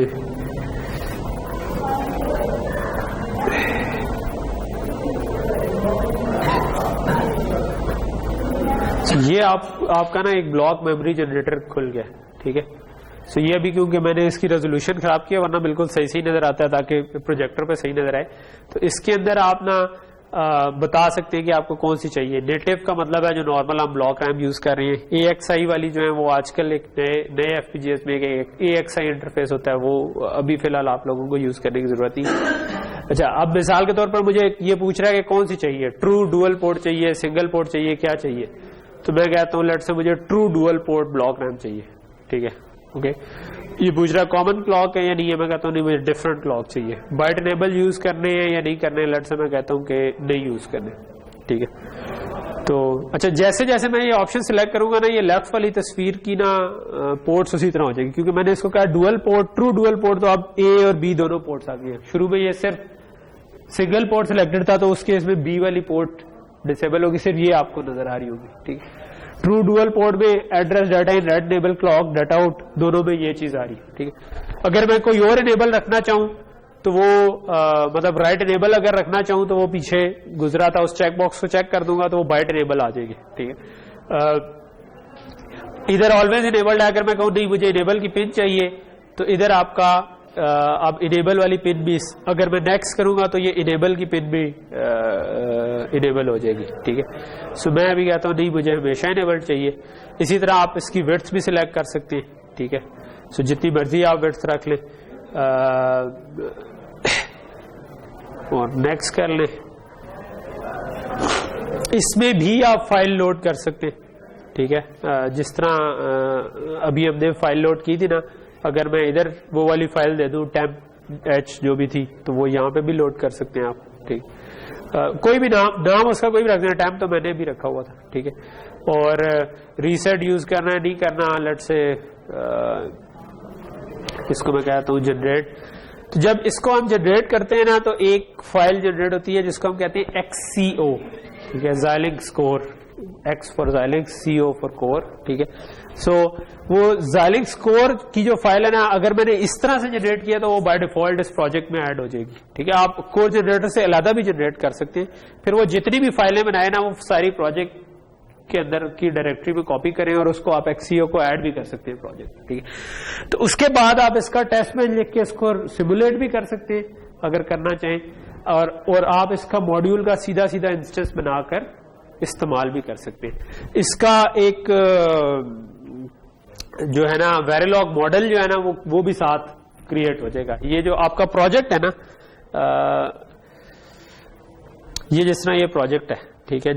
ये आपका ना एक ब्लॉक मेमोरी जनरेटर खुल गया। ठीक है, सो ये अभी क्योंकि मैंने इसकी रेजोल्यूशन खराब किया, वरना बिल्कुल सही नजर आता है ताकि प्रोजेक्टर पे सही नजर आए। तो इसके अंदर आप ना बता सकते हैं कि आपको कौन सी चाहिए। नेटिव का मतलब है जो नॉर्मल हम ब्लॉक रैम यूज कर रहे हैं। AXI वाली जो है वो आजकल एक नए FPGAs में एक AXI इंटरफेस होता है, वो अभी फिलहाल आप लोगों को यूज करने की जरूरत नहीं। अच्छा, अब मिसाल के तौर पर मुझे ये पूछ रहा है कि कौन सी चाहिए, ट्रू डुअल पोर्ट चाहिए, सिंगल पोर्ट चाहिए, क्या चाहिए? तो मैं कहता हूँ लेट से मुझे true dual port block RAM चाहिए, ठीक है, ओके। ये पूछ रहा है कॉमन क्लॉक है या नहीं है, मैं कहता हूँ नहीं, मुझे डिफरेंट क्लॉक चाहिए। बाइट इनेबल यूज करने हैं या नहीं करने, लेट से मैं कहता हूँ कि नहीं यूज करने, ठीक है। तो अच्छा, जैसे जैसे मैं ये ऑप्शन सिलेक्ट करूंगा ना, ये लेफ्ट वाली तस्वीर की ना पोर्ट्स उसी तरह हो जाएगी, क्योंकि मैंने इसको कहा dual port, true dual port, तो अब A और B दोनों पोर्ट्स आ गए हैं। शुरू में ये सिर्फ सिंगल पोर्ट सिलेक्टेड था, तो उस केस में B वाली पोर्ट डिसेबल होगी, सिर्फ ये आपको नजर आ रही होगी, ठीक है। ट्रू डुअल पोर्ट में address data in, red enable, clock data out, दोनों में ये चीज आ रही है, ठीक है। अगर मैं कोई और इनेबल रखना चाहूं तो वो मतलब राइट इनेबल अगर रखना चाहूं तो वो पीछे गुजरा था, उस चेक बॉक्स को चेक कर दूंगा तो वो बाइट इनेबल आ जाएगी, ठीक है। इधर ऑलवेज इनेबल्ड है, अगर मैं कहूं नहीं मुझे इनेबल की पिन चाहिए तो इधर आपका अब इनेबल वाली पिन भी, अगर मैं नेक्स्ट करूंगा तो ये इनेबल की पिन भी इनेबल हो जाएगी, ठीक है। सो मैं अभी कहता हूं नहीं मुझे हमेशा इनेबल्ड चाहिए। इसी तरह आप इसकी विड्थ भी सिलेक्ट कर सकते हैं, ठीक है। सो जितनी मर्जी आप विड्थ रख लें और नेक्स्ट कर लें। इसमें भी आप फाइल लोड कर सकते हैं, ठीक है। जिस तरह अभी हमने फाइल लोड की थी ना, अगर मैं इधर वो वाली फाइल दे दूं temp-h जो भी थी, तो वो यहाँ पे भी लोड कर सकते हैं आप, ठीक। कोई भी नाम उसका कोई भी रख देना, temp तो मैंने भी रखा हुआ था, ठीक है। और रीसेट यूज करना है नहीं करना, लेट से इसको मैं कहता हूँ जनरेट। तो जब इसको हम जनरेट करते हैं ना, तो एक फाइल जनरेट होती है जिसको हम कहते हैं XCO, ठीक है, Xilinx Core, X for Xilinx, CO for core, ठीक है। सो वो Xilinx Core की जो फाइल है ना, अगर मैंने इस तरह से जनरेट किया तो वो बाय डिफॉल्ट इस प्रोजेक्ट में ऐड हो जाएगी, ठीक है। आप कोर जनरेटर से अलग भी जनरेट कर सकते हैं, फिर वो जितनी भी फाइलें बनाए ना वो सारी प्रोजेक्ट के अंदर की डायरेक्टरी में कॉपी करें और उसको आप XCO को ऐड भी कर सकते हैं प्रोजेक्ट, ठीक है। तो उसके बाद आप इसका टेस्ट बेंच लिख के इसको सिमुलेट भी कर सकते हैं अगर करना चाहें, और आप इसका मॉड्यूल का सीधा सीधा इंस्टेंस बनाकर इस्तेमाल भी कर सकते हैं। इसका एक जो है ना वेरिलॉग मॉडल जो है ना वो भी साथ क्रिएट हो जाएगा। ये जो आपका प्रोजेक्ट है ना, ये जिस तरह ये प्रोजेक्ट है, ठीक है,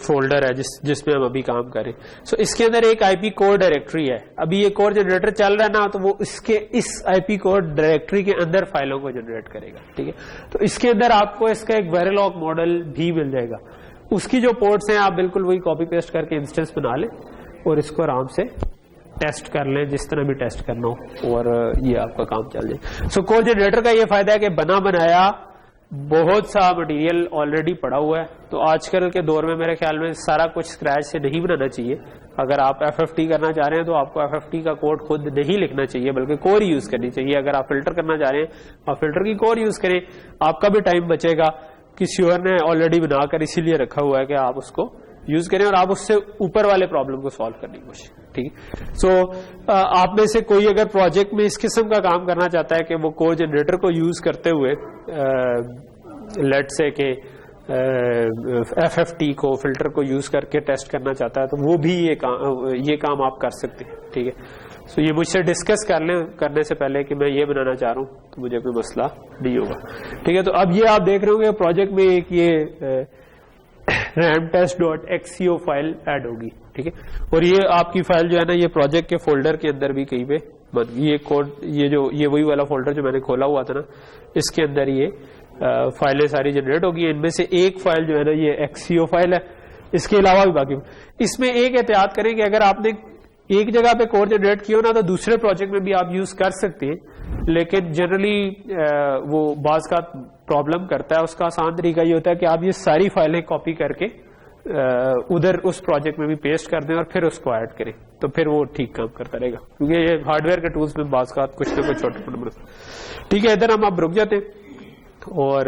फोल्डर है जिसमें हम अभी काम करें। सो इसके अंदर एक IP कोर डायरेक्टरी है। अभी ये कोर जनरेटर चल रहा है ना, तो वो इसके इस IP कोर डायरेक्टरी के अंदर फाइलों को जनरेट करेगा, ठीक है। तो इसके अंदर आपको इसका एक वेरिलॉग मॉडल भी मिल जाएगा। उसकी जो पोर्ट्स हैं आप बिल्कुल वही कॉपी पेस्ट करके इंस्टेंस बना लें और इसको आराम से टेस्ट कर लें जिस तरह भी टेस्ट करना हो, और ये आपका काम चल जाए। सो कोर जनरेटर का ये फायदा है कि बना बनाया बहुत सा मटेरियल ऑलरेडी पड़ा हुआ है। तो आजकल के दौर में मेरे ख्याल में सारा कुछ स्क्रैच से नहीं बनाना चाहिए। अगर आप FFT करना चाह रहे हैं तो आपको FFT का कोड खुद नहीं लिखना चाहिए, बल्कि कोर यूज करनी चाहिए। अगर आप फिल्टर करना चाह रहे हैं आप फिल्टर की कोर यूज करें, आपका भी टाइम बचेगा। किसी और ने ऑलरेडी बनाकर इसीलिए रखा हुआ है कि आप उसको यूज करें और आप उससे ऊपर वाले प्रॉब्लम को सॉल्व करने की कोशिश, ठीक है। सो आप में से कोई अगर प्रोजेक्ट में इस किस्म का काम करना चाहता है कि वो कोर जनरेटर को यूज करते हुए लेट से के FFT को फिल्टर को यूज करके टेस्ट करना चाहता है, तो वो भी ये काम आप कर सकते हैं, ठीक है। सो ये मुझसे डिस्कस करने से पहले कि मैं ये बनाना चाह रहा हूँ तो मुझे कोई मसला नहीं होगा, ठीक है। तो अब ये आप देख रहे होंगे प्रोजेक्ट में एक ये ramtest.xco फाइल ऐड होगी, ठीक है। और ये आपकी फाइल जो है ना, ये प्रोजेक्ट के फोल्डर के अंदर भी कहीं पे ये कोड, ये वही वाला फोल्डर जो मैंने खोला हुआ था ना, इसके अंदर ये फाइलें सारी जनरेट होगी। इनमें से एक फाइल जो है ना ये XCO फाइल है, इसके अलावा भी बाकी। इसमें एक एहतियात करें कि अगर आपने एक जगह पे कोड जनरेट किया ना तो दूसरे प्रोजेक्ट में भी आप यूज कर सकते हैं, लेकिन जनरली वो बाज का प्रॉब्लम करता है। उसका आसान तरीका ये होता है कि आप ये सारी फाइलें कॉपी करके उधर उस प्रोजेक्ट में भी पेस्ट कर दें और फिर उसको ऐड करें, तो फिर वो ठीक काम करता रहेगा, क्योंकि ये हार्डवेयर के टूल्स में बाज का कुछ ना कुछ छोटे मोटे, ठीक है। इधर हम आप रुक जाते हैं और